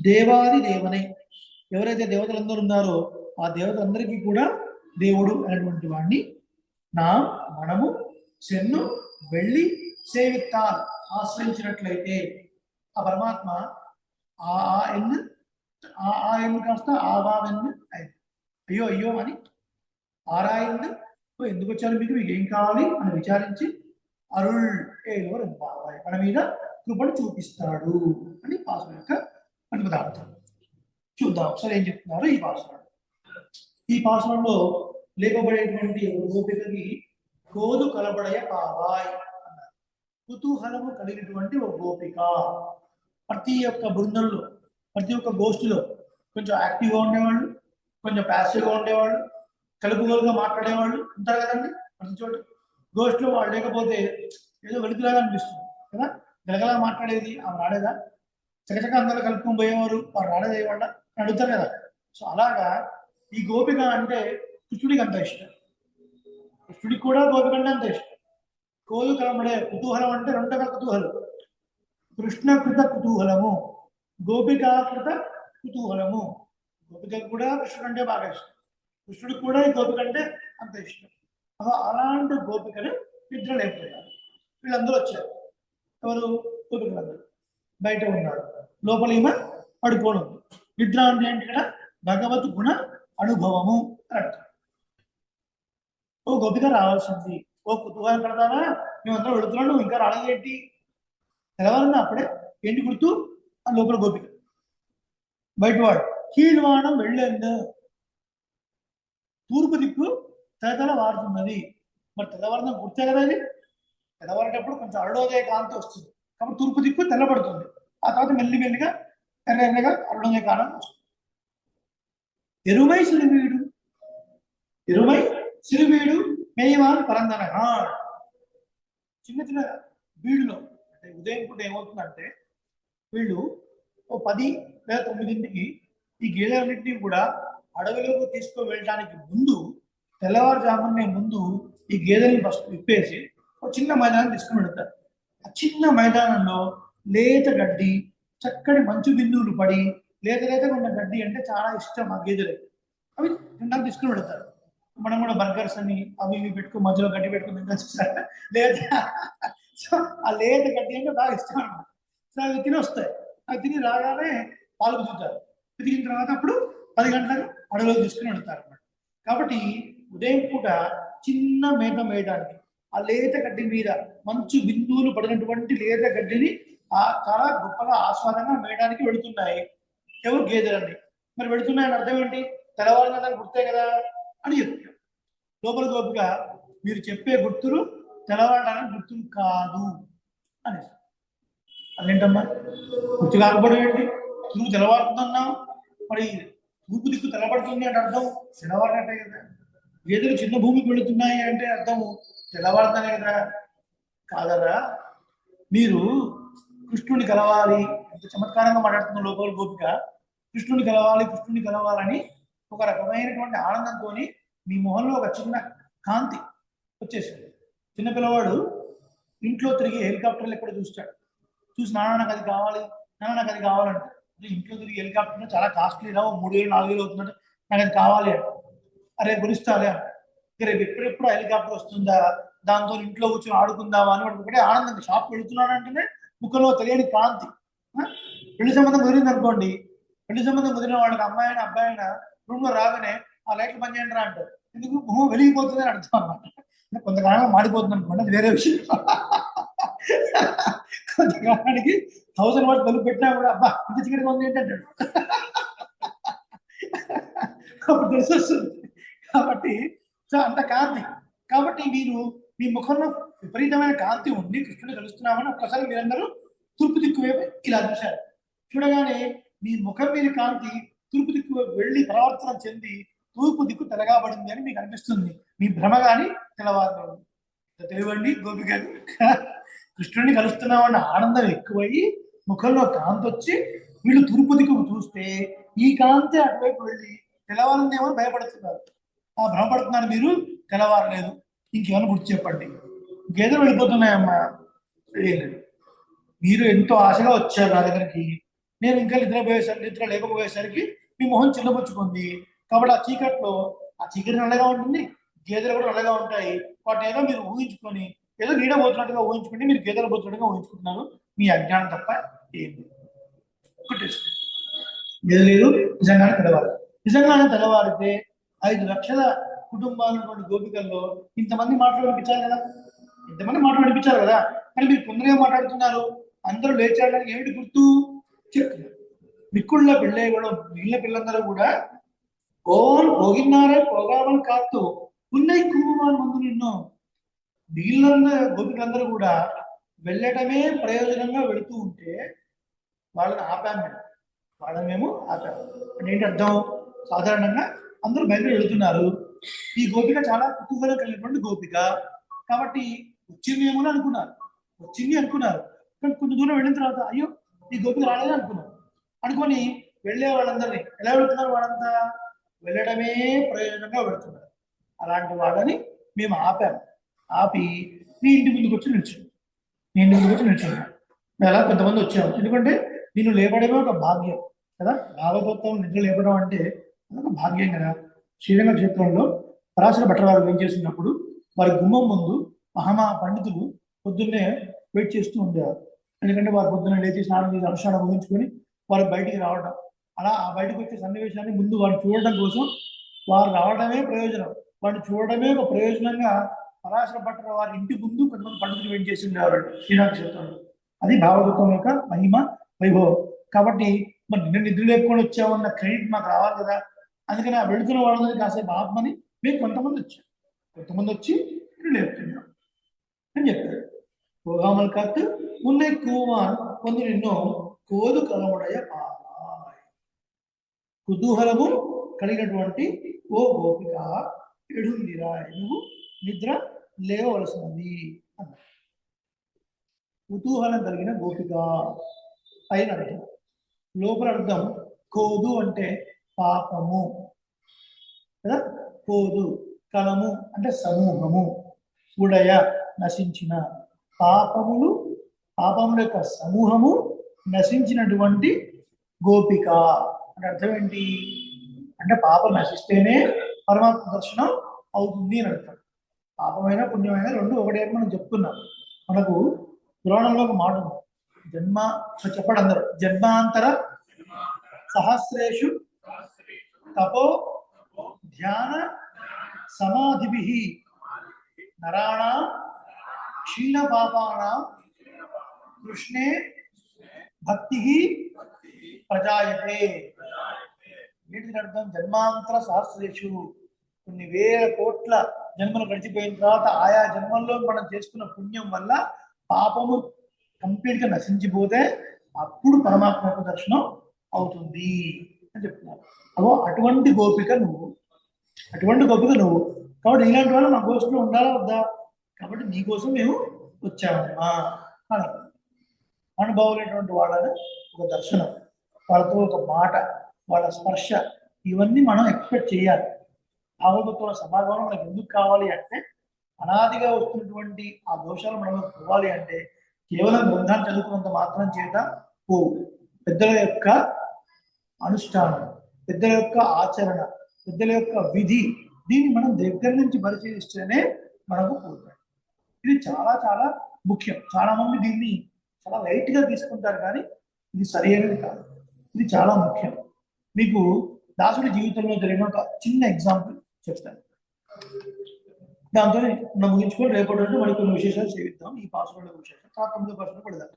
దేవాది దేవనై ఎవరైతే దేవతలందరూ ఉన్నారో ఆ దేవతలందరికీ కూడా దేవుడు అనేటువంటి వాడిని నా మనము చెన్ను వెళ్ళి సేవిత్తాల్ ఆశ్రయించినట్లయితే ఆ పరమాత్మ ఆ ఎన్ను కాస్త ఆవావెన్ను అయింది. అయ్యో అయ్యో అని ఆరాయింది. ఎందుకు వచ్చారు మీకు ఏం కావాలి అని విచారించి అరుళ్ ఏలో రెంబావాయ్ మన మీద కృపను చూపిస్తాడు అని పాసురం యొక్క ప్రతిపదార్థం. చూద్దాం ఒకసారి ఏం చెప్తున్నారు ఈ పాసురం. ఈ పాసురంలో లేపబడేటువంటి గోపికకి కోదు కలబడయ పావాయ్ అన్నారు. కుతూహలము కలిగినటువంటి ఒక గోపిక. ప్రతి ఒక్క బృందంలో ప్రతి ఒక్క గోష్ఠిలో కొంచెం యాక్టివ్గా ఉండేవాళ్ళు, కొంచెం ప్యాసివ్గా ఉండేవాళ్ళు, కలుపుగోలుగా మాట్లాడేవాళ్ళు ఉంటారు కదండి. ప్రతి చోట గోష్ఠిలో వాళ్ళు లేకపోతే ఏదో వెళుతులాగా అనిపిస్తుంది కదా. గలగలా మాట్లాడేది ఆమె రాలేదా, చకచక అందరూ కలుపుకొని పోయేవారు వారు రాలేదా ఇవాళ అడుగుతారు కదా. సో అలాగా ఈ గోపిక అంటే కృష్ణుడికి అంత ఇష్టం, కృష్ణుడికి కూడా గోపిక అంటే అంత ఇష్టం. కోదు కలబడే కుతూహలం అంటే రెండవ కుతూహలం, కృష్ణకృత కుతూహలము, గోపికాకృత కుతూహలము. గోపికకు కూడా కృష్ణుడు అంటే బాగా ఇష్టం, కృష్ణుడికి కూడా ఈ గోపిక అంటే అంత ఇష్టం. అలాంటి గోపికను నిద్ర లేకపోయారు. వీళ్ళందరూ వచ్చారు. ఎవరు? గోపికలందరూ బయట ఉన్నారు, లోపల ఈమె పడుకోను. నిద్ర అంటే ఏంటి? ఇక్కడ భగవత్ గుణ అనుభవము అర్థం. ఓ గోపిక రావాల్సింది, ఓ కుతూహలం కడతానా మేమందరం వెళుతున్నాడు ఇంకా రాలేదేంటి, తెలవాలన్నా అప్పుడే ఏంటి గుర్తు ఆ లోపల గోపిక. బయటవాడు కీழ்వాణం వెళ్ళండు, తూర్పు దిక్కు తెలతెల వారుతున్నది. మరి తెల్లవారున గుర్తే కదా అది. తెల్లవారేటప్పుడు కొంచెం అరుణోదయ కాంతి వస్తుంది కాబట్టి తూర్పు దిక్కు తెల్లబడుతుంది. ఆ తర్వాత మెల్లిమెల్లిగా ఎర్రగా అరుణోదయ కాలం వస్తుంది. ఎరుమై సిరివీడు, ఎరుమై సిరివీడు మేయవాన్ పరందనగా. చిన్న చిన్న వీడులో అంటే ఉదయం పూట ఏమవుతుందంటే వీళ్ళు ఓ 10 లేదా 9ంటికి ఈ గేదెలన్నింటినీ కూడా అడవిలోకి తీసుకు వెళ్ళడానికి ముందు, తెల్లవారుజామునే ముందు ఈ గేదెల్ని ఫస్ట్ విప్పేసి ఒక చిన్న మైదానం తీసుకుని వెళ్తారు. ఆ చిన్న మైదానంలో లేత గడ్డి, చక్కటి మంచు బిందువులు పడి లేత ఉన్న గడ్డి అంటే చాలా ఇష్టం ఆ గేదెలకి. అవి తినడానికి తీసుకుని వెళ్తారు. మనం కూడా బర్గర్స్ అని అవి ఇవి పెట్టుకుని మధ్యలో గడ్డి పెట్టుకుని తింటా చూస్తారు లేదా. సో ఆ లేత గడ్డి అంటే బాగా ఇష్టం అనమాట. సో అవి తిని వస్తాయి. అవి తిని రాగానే పాలు పితుకుతారు. పితికిన తర్వాత అప్పుడు 10 గంటలకు అడవిలోకి తీసుకుని వెళ్తారు అనమాట. కాబట్టి ఉదయం పూట చిన్న మేత మేయడానికి ఆ లేత గడ్డి మీద మంచు బిందువులు పడినటువంటి లేత గడ్డిని చాలా గొప్పగా ఆస్వాదంగా మేయడానికి వెళుతున్నాయి. ఎవరు? గేదెలండి. మరి వెళుతున్నాయని అర్థం ఏంటి? తెల్లవారున గుర్తే కదా అని చెప్తారు. లోపల గోపిక మీరు చెప్పే గుర్తులు తెల్లవారడానికి గుర్తులు కాదు అనేసి. అదేంటమ్మా గుర్తు కాకపోవడం ఏంటి? నువ్వు తెల్లవారుతున్నావు, మరి తూర్పు దిక్కు తెల్లబడుతుంది అంటే అర్థం తెల్లవారినట్టే కదా. గేదెలు చిన్న భూమికి వెళుతున్నాయి అంటే అర్థం తెల్లవారుతానే కదా. కాదరా, మీరు కృష్ణుని కలవాలి, ఎంత చమత్కారంగా మాట్లాడుతున్న లోపల గోపిక. కృష్ణుని కలవాలని ఒక రకమైనటువంటి ఆనందంతో మీ మొహంలో ఒక చిన్న కాంతి వచ్చేసింది. చిన్న పిల్లవాడు ఇంట్లో తిరిగి హెలికాప్టర్లు ఎక్కడ చూస్తాడు, చూసి నాన్న నాకు అది కావాలి, నాన్న నాకు అది కావాలంటే. ఇంట్లో తిరిగి హెలికాప్టర్ చాలా కాస్ట్లీ రా, 3000 4000 అవుతుందంటే నాకు అది కావాలి అంటే. అరే గురిస్తాలే అంటే రేపు ఎప్పుడెప్పుడు హెలికాప్టర్ వస్తుందా, దాంతో ఇంట్లో కూర్చొని ఆడుకుందామా అని వాడు ఒకటే ఆనందంగా షాప్ వెళుతున్నాడు అంటేనే ముఖంలో తెలియని కాంతి. పెళ్లి సంబంధం కుదిరింది అనుకోండి, పెళ్లి సంబంధం కుదిరిన వాళ్ళకి అమ్మాయి అయినా అబ్బాయి అయినా రూమ్ లో రాగానే ఆ లైట్లు పని చేయండి రా అంటారు. ఎందుకు? మొహం వెలిగిపోతుంది అని అర్థం అనమాట. కొంతకాలంలో మాడిపోతుంది అనుకోండి, అది వేరే విషయం. కొంతకాలానికి 1000 వాట్ బల్బు పెట్టినా కూడా అబ్బా ఇంత చికెన్ ఉంది ఏంటంటాడు. అప్పుడు తెలిసి వస్తుంది. కాబట్టి సో అంత కాంతి. కాబట్టి మీరు మీ ముఖంలో విపరీతమైన కాంతి ఉండి కృష్ణుడు కలుస్తున్నామని ఒక్కసారి మీరందరూ తూర్పు దిక్కు వైపు ఇలా చూశారు. చూడగానే మీ ముఖం మీద కాంతి తూర్పు దిక్కు వెళ్ళి ప్రవర్తన చెంది తూర్పు దిక్కు తెలగాబడింది అని మీకు అనిపిస్తుంది. మీ భ్రమ కానీ తెలవారు తెలివండి గోపిక. కృష్ణుడిని కలుస్తున్నామన్న ఆనందం ఎక్కువయ్యి ముఖంలో కాంతి వచ్చి వీళ్ళు తూర్పు దిక్కు చూస్తే ఈ కాంతి అటువైపు వెళ్ళి తెల్లవారిందేమో భయపడుతున్నారు. ఆ భ్రమపడుతున్నారు మీరు, తెల్లవారలేదు. ఇంకేమైనా గుర్తు చెప్పండి. గేదెలు వెళ్ళిపోతున్నాయమ్మా. మీరు ఎంతో ఆశగా వచ్చారు నా దగ్గరికి, నేను ఇంకా నిద్ర లేకపోయేసరికి మీ మొహం చిన్నపుచ్చుకుంది. కాబట్టి ఆ చీకట్లో, ఆ చీకటి నల్లగా ఉంటుంది, గేదెలు కూడా నల్లగా ఉంటాయి. వాటిని ఏదో మీరు ఊహించుకొని ఏదో నీడ పోతున్నట్టుగా ఊహించుకుంటే మీరు గేదెలు పోతున్నట్టుగా ఊహించుకుంటున్నారు. మీ అజ్ఞానం తప్ప ఏంటి? ఒకటి గేదె లేదు, నిజంగానే తెల్లవారు. నిజంగానే తెల్లవారితే 5 లక్షల కుటుంబాలైనటువంటి గోపికల్లో ఇంతమంది మాట్లాడిపించాలి కదా, ఇంతమంది మాట్లాడిపించాలి కదా. కానీ మీరు కొందరే మాట్లాడుతున్నారు, అందరూ లేచాడని ఏమిటి గుర్తు చెప్తున్నారు. మిక్కుళ్ళ పిల్లే కూడా మిగిలిన పిల్లలందరూ కూడా పోగిన్నారే పోగామని కాత్తు ఉన్నై కుటుంబాల ముందు నిన్ను మిగిలిన గోపికలందరూ కూడా వెళ్ళటమే ప్రయోజనంగా వెళుతూ ఉంటే వాళ్ళని ఆపాము, వాళ్ళని మేము ఆపాము. అంటే ఏంటి అర్థం? సాధారణంగా అందరూ బయలుదేరి వెళుతున్నారు, ఈ గోపిక చాలా కుతూహలం కలిగినటువంటి గోపిక కాబట్టి వచ్చింది ఏమో అనుకున్నారు, కానీ కొంచెం దూరం వెళ్ళిన తర్వాత అయ్యో ఈ గోపిక రాలేదు అనుకొని వెళ్ళే వాళ్ళందరినీ ఎలా వెళుతున్నారు? వాళ్ళంతా వెళ్ళడమే ప్రయోజనంగా వెళుతున్నారు. అలాంటి వాళ్ళని మేము ఆపి నీ ఇంటి ముందుకు వచ్చి నిల్చున్నాను. అలా కొంతమంది వచ్చాము, ఎందుకంటే నిన్ను లేపడమే ఒక భాగ్యం కదా. భాగవతం నిద్ర లేపడం అంటే అదొక భాగ్యం కదా. శ్రీరంగ క్షేత్రంలో పరాశర భట్ల వారు ఏం చేస్తున్నప్పుడు వారి గుమ్మం ముందు మహామా పండితులు పొద్దున్నే వెయిట్ చేస్తూ ఉండేవారు. ఎందుకంటే వారు పొద్దున్న లేచి స్నానం చేసి అనుష్ఠానం ముగించుకొని వారు బయటికి రావడం, అలా ఆ బయటకు వచ్చే సన్నివేశాన్ని ముందు వారిని చూడడం కోసం వారు రావడమే ప్రయోజనం, వారిని చూడడమే ఒక ప్రయోజనంగా పరాశర భట్ల వారి ఇంటి ముందు కొంతమంది పండితులు వెయిట్ చేసి ఉండేవారు శ్రీరంగ క్షేత్రంలో. అది భాగవతం యొక్క మహిమ వైభవం. కాబట్టి మరి నిద్ర లేపుకొని వచ్చామన్న క్రెడిట్ మాకు రావాలి కదా. అందుకని ఆ వెళుతున్న వాళ్ళని కాసేపు ఆత్మని మేము కొంతమంది వచ్చి లేపుతున్నాం అని చెప్పారు. పోగామల్ కాత్తు ఉన్నే కూవాన్ పొంది నిన్నో కోదు కలముడయ కుతూహలము కలిగినటువంటి ఓ గోపిక ఎడుందిరా, నువ్వు నిద్ర లేవవలసినది అన్నారు. కుతూహలం కలిగిన గోపిక పైన అర్థం, లోపల అర్థం కోదు అంటే పాపము కదా. కోదు, కలము అంటే సమూహము, ఉడయ నశించిన, పాపముల యొక్క సమూహము నశించినటువంటి గోపిక అంటే అర్థం ఏంటి అంటే పాపం నశిస్తేనే పరమాత్మ దర్శనం అవుతుంది అని అర్థం. పాపమైన పుణ్యమైన రెండు ఒకటే అని మనం చెప్తున్నాం. మనకు పురాణంలో ఒక మాట ఉంది, చెప్పండి అందరూ, జన్మాంతర సహస్రేషు తపో ధ్యాన సమాధిభిః నరాణాం క్షీణ పాపానాం కృష్ణే భక్తి ప్రజాయతే. వీటికి అర్థం జన్మాంతర సహస్రేషు, కొన్ని వేల కోట్ల జన్మలు గడిచిపోయిన తర్వాత ఆయా జన్మల్లో మనం చేసుకున్న పుణ్యం వల్ల పాపము కంప్లీట్ గా నశించిపోతే అప్పుడు పరమాత్మ యొక్క దర్శనం అవుతుంది అని చెప్తున్నారు. అటువంటి గోపిక నువ్వు కాబట్టి ఇలాంటి వాళ్ళు మా గోష్ఠిలో ఉండాలా వద్దా? కాబట్టి నీకోసం మేము వచ్చామమ్మా అని. అనుభవమైనటువంటి వాళ్ళని ఒక దర్శనం, వాళ్ళతో ఒక మాట, వాళ్ళ స్పర్శ, ఇవన్నీ మనం ఎక్స్పెక్ట్ చేయాలి. భాగవతుల సమాగమనం మనకు ఎందుకు కావాలి అంటే అనాదిగా వస్తున్నటువంటి ఆ దోషాలు మనం పోవాలి అంటే కేవలం గ్రంథాన్ని చదువుకున్నంత మాత్రం చేత పోవు. పెద్దల యొక్క అనుష్ఠానం, పెద్దల యొక్క ఆచరణ, పెద్దల యొక్క విధి, దీన్ని మనం దగ్గర నుంచి పరిశీలిస్తేనే మనకు పోతాయి. ఇది చాలా చాలా ముఖ్యం. చాలా మంది దీన్ని చాలా లైట్ గా తీసుకుంటారు, కానీ ఇది సరి అయినది కాదు. ఇది చాలా ముఖ్యం. మీకు దాసుడి జీవితంలో జరిగిన ఒక చిన్న ఎగ్జాంపుల్ చెప్తాను, దాంతో మనం ముగించుకొని రేపటి మరి కొన్ని విశేషాలు సేవిద్దాం. ఈ పాసుల విశేషం 9వ పడదాం.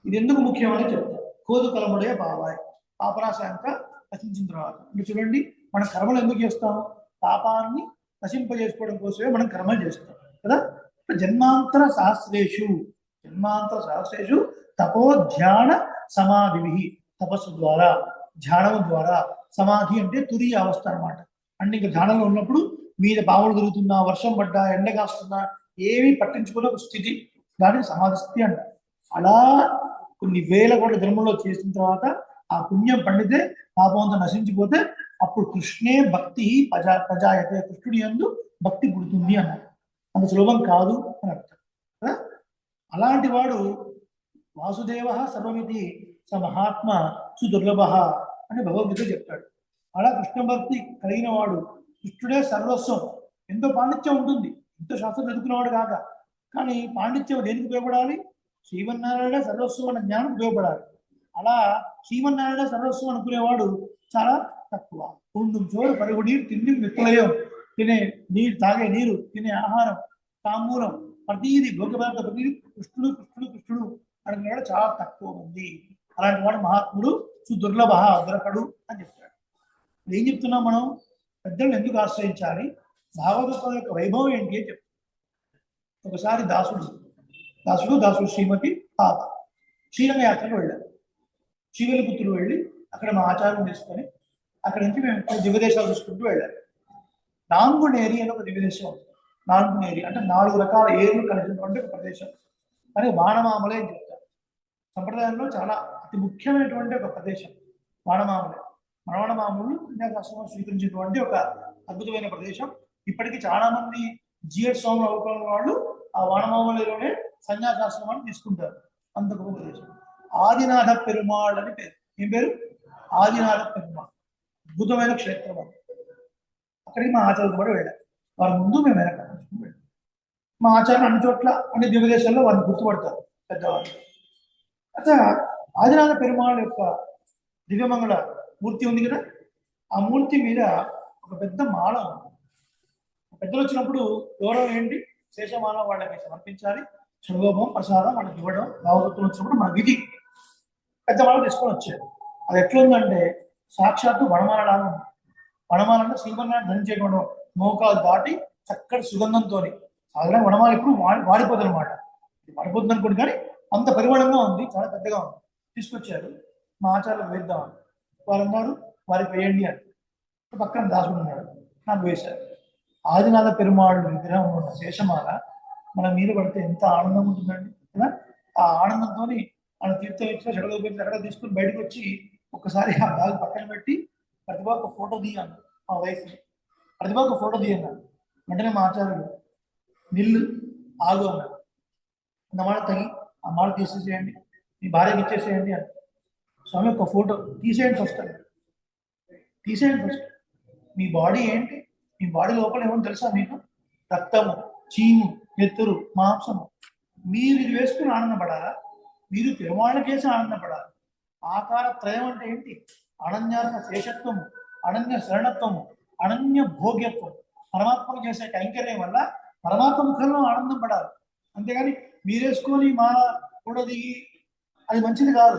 ఇది ఎందుకు ముఖ్యమని చెప్తాను. కోదు కలముడే బాబాయ్, పాపనాశాంక నశించిన తర్వాత మీరు చూడండి, మన కర్మలు ఎందుకు చేస్తాం? పాపాన్ని నశింపజేసుకోవడం కోసమే మనం కర్మలు చేస్తాం కదా. జన్మాంతర సహస్రేషు తపో ధ్యాన సమాధి, తపస్సు ద్వారా, ధ్యానం ద్వారా, సమాధి అంటే తురియ అవస్థ అనమాట. అంటే ఇంకా ధ్యానంలో ఉన్నప్పుడు మీద పాములు తిరుగుతున్నా, వర్షం పడ్డా, ఎండ కాస్తున్నా ఏమీ పట్టించుకునే ఒక స్థితి, దానికి సమాధి స్థితి అంట. అలా కొన్ని వేల కోట్ల జన్మలో చేసిన తర్వాత ఆ పుణ్యం పండితే, పాపం అంతా నశించిపోతే అప్పుడు కృష్ణే భక్తి ప్రజాయతే, కృష్ణుడి యందు భక్తి పుడుతుంది అన్నారు. అంత సులభం కాదు అని అర్థం కదా. అలాంటి వాడు వాసుదేవ సర్వమితి స మహాత్మ సుదుర్లభ అని భగవద్గీత చెప్తాడు. అలా కృష్ణ భక్తి కలిగిన వాడు, కృష్ణుడే సర్వస్వం, ఎంతో పాండిత్యం ఉంటుంది, ఎంతో శాస్త్రం చదువుకున్నవాడు కాక, కానీ పాండిత్యం దేనికి ఉపయోగపడాలి? శ్రీమన్నారాయణ సర్వస్వం అన్న జ్ఞానం ఉపయోగపడాలి. అలా శ్రీమన్నారాయణ సర్వస్వం అనుకునేవాడు చాలా తక్కువ. ఉండు చోరు పరుగు నీరు తిండి విత్తలయం, తినే నీరు, తాగే నీరు, తినే ఆహారం, తాంబూలం, ప్రతిదీ భోగపదార్థ ప్రతిదీ కృష్ణుడు కృష్ణుడు కృష్ణుడు అనుకునేవాడు చాలా తక్కువ మంది. అలాంటి వాడు మహాత్ముడు సుదుర్లభ, దొరకడు అని చెప్తాడు. ఏం చెప్తున్నాం మనం? పెద్దలను ఎందుకు ఆశ్రయించాలి, భాగవతం యొక్క వైభవం ఏంటి అని చెప్తాడు. ఒకసారి దాసుడు శ్రీమతి పాప శ్రీరంగయాత్రకు వెళ్ళారు. శ్రీవెల్లిపుత్తూరు వెళ్ళి అక్కడ మా ఆచారం తీసుకొని అక్కడి నుంచి మేము దివ్యదేశాలు చూసుకుంటూ వెళ్ళారు. నాంగునేరి అని ఒక దివ్యదేశం ఉంది. నాంగునేరి అంటే 4 రకాల ఏర్లు కలిగినటువంటి ఒక ప్రదేశం అని వానమామలే అని చెప్తారు. సంప్రదాయంలో చాలా అతి ముఖ్యమైనటువంటి ఒక ప్రదేశం వానమామలే. వానమామలు కన్యాశాస్త్రం స్వీకరించినటువంటి ఒక అద్భుతమైన ప్రదేశం. ఇప్పటికీ చాలా మంది జిఎస్ స్వామి అవకాశం వాళ్ళు ఆ వానమామలలోనే సన్యాసాశ్రమాన్ని తీసుకుంటారు. అంత గొప్ప ప్రదేశం. ఆదినాథ పెరుమాళ్ అని పేరు. ఏం పేరు? ఆదినాథ పెరుమాళ్. అద్భుతమైన క్షేత్రం. అక్కడికి మా ఆచార్యులు కూడా వెళ్ళారు. వారి ముందు మేము వెనక వెళ్ళాం. మా ఆచార్యులు అన్ని చోట్ల అన్ని దివ్యదేశాల్లో వారిని గుర్తుపడతారు పెద్దవాళ్ళు. అయితే ఆదినాథ పెరుమాళ్ యొక్క దివ్యమంగళ మూర్తి ఉంది కదా, ఆ మూర్తి మీద ఒక పెద్ద మాల ఉంది. పెద్దలు వచ్చినప్పుడు గౌరవం ఏంటి? శేషమాల వాళ్ళకి సమర్పించాలి, శుభోభం ప్రసాదం వాళ్ళకి ఇవ్వడం, భావవృత్తులు వచ్చినప్పుడు మన విధి. పెద్దవాళ్ళు తీసుకొని వచ్చారు. అది ఎట్లుందంటే సాక్షాత్తు వనమాలలా ఉంది. వనమాలంటే శ్రీమన్నారాయణ ధరించేటువంటి మోకాలు దాటి చక్కటి సుగంధంతో, సాధారణ వనమాల ఇప్పుడు వాడిపోతుంది అనమాట. వాడిపోతుంది అనుకోండి, కానీ అంత పరిమాణంగా ఉంది, చాలా పెద్దగా ఉంది. తీసుకొచ్చారు. మా ఆచార్యులు వేద్దామని వారు అన్నారు, వారికి వేయండి అని. పక్కన దాసుడు ఉన్నాడు, నాకు వేశారు. ఆదినాథ పెరుమాళ్ విగ్రహం ఉన్న శేషమాల మన మీద పడితే ఎంత ఆనందం ఉంటుందండి కదా. ఆ ఆనందంతో మన తీర్థం ఇచ్చిన చెడగోపెట్టి అక్కడ తీసుకుని బయటకు వచ్చి ఒక్కసారి ఆ బ్యాగ్ పక్కన పెట్టి ప్రతిభ ఒక ఫోటో తీయాలి. మా వైఫ్ ప్రతిభ ఒక ఫోటో తీయన్నాడు. వెంటనే మా ఆచార్యులు నిల్లు ఆగు అన్నాడు. అన్నమాట తగి ఆ మాల తీసేసేయండి, మీ భార్యకి ఇచ్చేసేయండి అని. స్వామి ఒక ఫోటో తీసేయండి ఫస్ట్ అని. తీసేయండి ఫస్ట్. మీ బాడీ ఏంటి? మీ బాడీ లోపల ఏమో తెలుసా మీకు? రక్తము, చీము, నెత్తురు, మాంసము. మీరు ఇది వేసుకుని ఆనందపడాలా? మీరు తిరుమాళ్ళకేసి ఆనందపడాలి. ఆకార త్రయం అంటే ఏంటి? అనన్యాత్మ శేషత్వము, అనన్య శరణత్వము, అనన్య భోగ్యత్వం. పరమాత్మకు చేసే కైంకర్యం వల్ల పరమాత్మ ముఖంలో ఆనందం పడాలి. అంతేగాని మీరేసుకొని మాల కూడా దిగి అది మంచిది కాదు.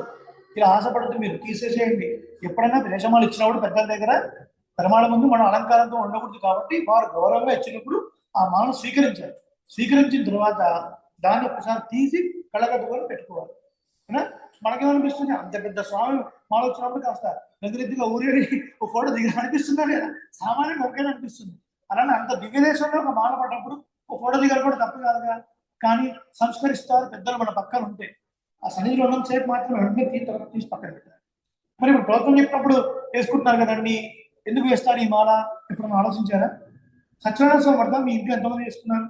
ఇలా ఆశపడుతూ మీరు తీసేసేయండి. ఎప్పుడైనా వేషమాలు ఇచ్చినప్పుడు పెద్దల దగ్గర పెరమాళ ముందు మనం అలంకారంతో ఉండకూడదు. కాబట్టి వారు గౌరవంగా ఇచ్చినప్పుడు ఆ మాలను స్వీకరించారు. స్వీకరించిన తర్వాత దాన్ని ఒకసారి తీసి కళ్ళగట్టుకొని పెట్టుకోవాలి. మనకేమనిపిస్తుంది? అంత పెద్ద స్వామి మాల వచ్చినప్పుడు కాస్త దగ్గరెద్దిగా ఊరేడి ఒక ఫోటో దిగి అనిపిస్తుందా లేదా? సామాన్యంగా ఒకేలా అనిపిస్తుంది. అలానే అంత దివ్యదేశంలో ఒక మాల పడ్డప్పుడు ఒక ఫోటో దిగాలి కూడా తప్పు కాదుగా. కానీ సంస్కరిస్తారు పెద్దలు మన పక్కన ఉంటే. ఆ సన్నిధిలో ఉన్న సేపు మాత్రం వెంటనే తీసి పక్కన పెట్టారు. మరి ఇప్పుడు ప్రభుత్వం చెప్పినప్పుడు వేసుకుంటున్నారు కదండి, ఎందుకు వేస్తారు ఈ మాల? ఇప్పుడు మనం ఆలోచించారా? సత్యనారాయణ స్వామి వర్ధం మీ ఇంట్లో ఎంతమంది వేసుకున్నారు?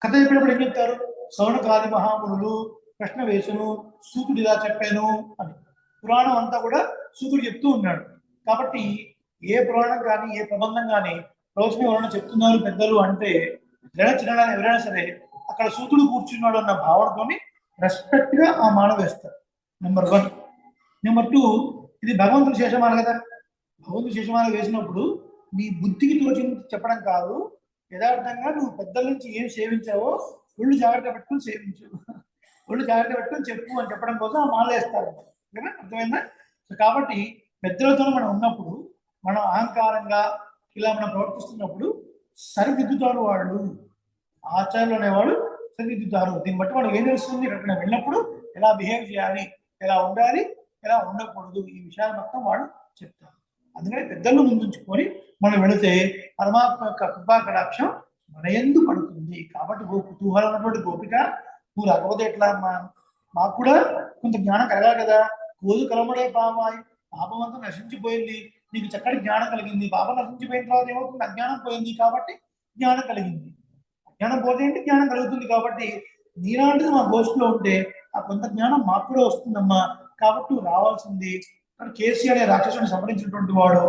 కథ చెప్పినప్పుడు ఏం చెప్తారు? సౌనకాది మహామునులు ప్రశ్న వేసును, సూతుడు ఇలా చెప్పాను అని. పురాణం అంతా కూడా సూతుడు చెప్తూ ఉన్నాడు. కాబట్టి ఏ పురాణం కానీ ఏ ప్రబంధం కానీ రోజుని ఎవరైనా చెప్తున్నారు పెద్దలు అంటే చిన్నడానికి ఎవరైనా సరే అక్కడ సూతుడు కూర్చున్నాడు అన్న భావనతోని రెస్పెక్ట్ గా ఆ మాల వేస్తారు. నెంబర్ 1. నెంబర్ 2, ఇది భగవంతుడు శేషమాల కదా. భగవంతుడు శేషమాల వేసినప్పుడు నీ బుద్ధికి తోచింది చెప్పడం కాదు, యథార్థంగా నువ్వు పెద్దల నుంచి ఏం సేవించావో ఒళ్ళు జాగ్రత్త పెట్టుకుని సేవించు, ఒళ్ళు జాగ్రత్త పెట్టుకుని చెప్పు అని చెప్పడం కోసం ఆ మాల వేస్తారు. అర్థమైందా? సో కాబట్టి పెద్దలతో మనం ఉన్నప్పుడు మనం అహంకారంగా ఇలా మనం ప్రవర్తిస్తున్నప్పుడు సరిదిద్దుతారు వాళ్ళు. ఆచార్యులు అనేవాడు సరిదిద్దుతారు. దీన్ని బట్టి మనం ఏం తెలుస్తుంది? ఇక్కడ వెళ్ళినప్పుడు ఎలా బిహేవ్ చేయాలి, ఎలా ఉండాలి, ఎలా ఉండకూడదు, ఈ విషయాలు మొత్తం వాళ్ళు చెప్తారు. అందుకని పెద్దలను ముందుంచుకొని మనం వెళితే పరమాత్మ యొక్క కృపా కటాక్షం మన యందు పడుతుంది. కాబట్టి కుతూహలం ఉన్నటువంటి గోపిక, నువ్వు రాకపోతే ఎట్లా అమ్మా? మాకు కూడా కొంత జ్ఞానం కలగాలి కదా. కోదు కలమడే పామాయి, పాపం అంతా నశించిపోయింది, నీకు చక్కటి జ్ఞానం కలిగింది. పాపం నశించిపోయిన తర్వాత ఏమవుతుంది? అజ్ఞానం పోయింది, కాబట్టి జ్ఞానం కలిగింది. అజ్ఞానం పోతే ఏంటి? జ్ఞానం కలుగుతుంది. కాబట్టి నీలాంటిది మా గోష్ఠిలో ఉంటే ఆ కొంత జ్ఞానం మాకు కూడా వస్తుందమ్మా. కాబట్టి రావాల్సింది. కేసీ అనే రాక్షసుని సంహరించినటువంటి వాడు,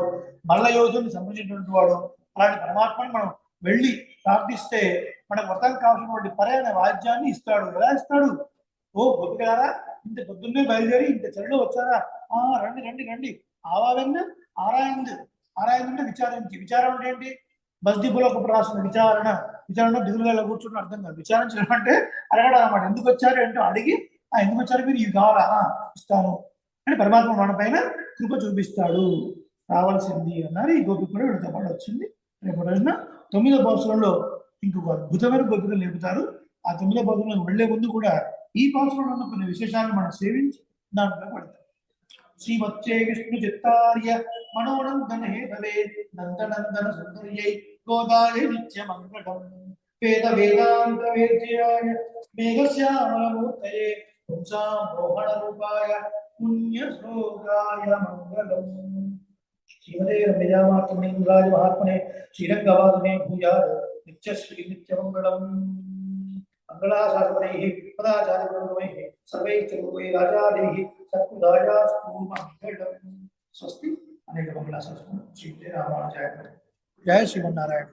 మల్ల యోధుని సంహరించినటువంటి వాడు, అలాంటి పరమాత్మని మనం వెళ్ళి ప్రార్థిస్తే మనకు వ్రతానికి కావాల్సినటువంటి పర్యాణ వాద్యాన్ని ఇస్తాడు. ఎలా ఇస్తాడు? ఓ గొప్పగారా, ఇంత పొద్దున్నే బయలుదేరి ఇంత చెరులో వచ్చారా? రండి రండి రండి, ఆవాలన్న ఆరాయింది. ఆరాయింది అంటే విచారించి. విచారం అంటే ఏంటి? బస్దీపులో ఒకప్పుడు రాసిన విచారణ. విచారణ దిగులుగా కూర్చుని అర్థం కాదు. విచారించడం అంటే అడగడం అన్నమాట. ఎందుకు వచ్చారు ఏంటో అడిగి, ఎందుకు వచ్చారు మీరు, ఇవి కావాలా, ఇస్తాను అని పరమాత్మ మన పైన కృప చూపిస్తాడు. రావాల్సింది అన్నారు. ఈ గోపిక కూడా వీళ్ళతో పాటు వచ్చింది. రేపు రోజున 9వ పాసురంలో ఇంకొక అద్భుతమైన గోపికలు లేపుతారు. ఆ 9వ పాసురంలో వెళ్లే ముందు కూడా ఈ పాసురంలో ఉన్న కొన్ని విశేషాలను మనం సేవించి దాంట్లో పడతాం. శ్రీమచ్చే విష్ణు చిత్తార్య మనోనందన హేతవే నందనందన సుందర్యై గోదాయ నిత్యమంగళం వేద వేదాంత వేద్యాయ మేఘశ్యామలమూర్తయే పుంసాం మోహన రూపాయ పుణ్యశ్లోకాయ మంగళం. శ్రీమతే రమ్యజామాత్మనేంద్రాయ మహాత్మనే శ్రీరంగవాదనే భూయాత్ నిత్యశ్రీ నిత్యమంగళం. మంగళాశాసనైః పదాచార్యపురోగమైః సర్వైశ్చ రాజాदैः సత్కుదాయాస్తు మంగళం. స్వస్తి. అనేక మంగళాశాసనం. శ్రీ రామానుజాయ. జయ శ్రీమన్నారాయణ.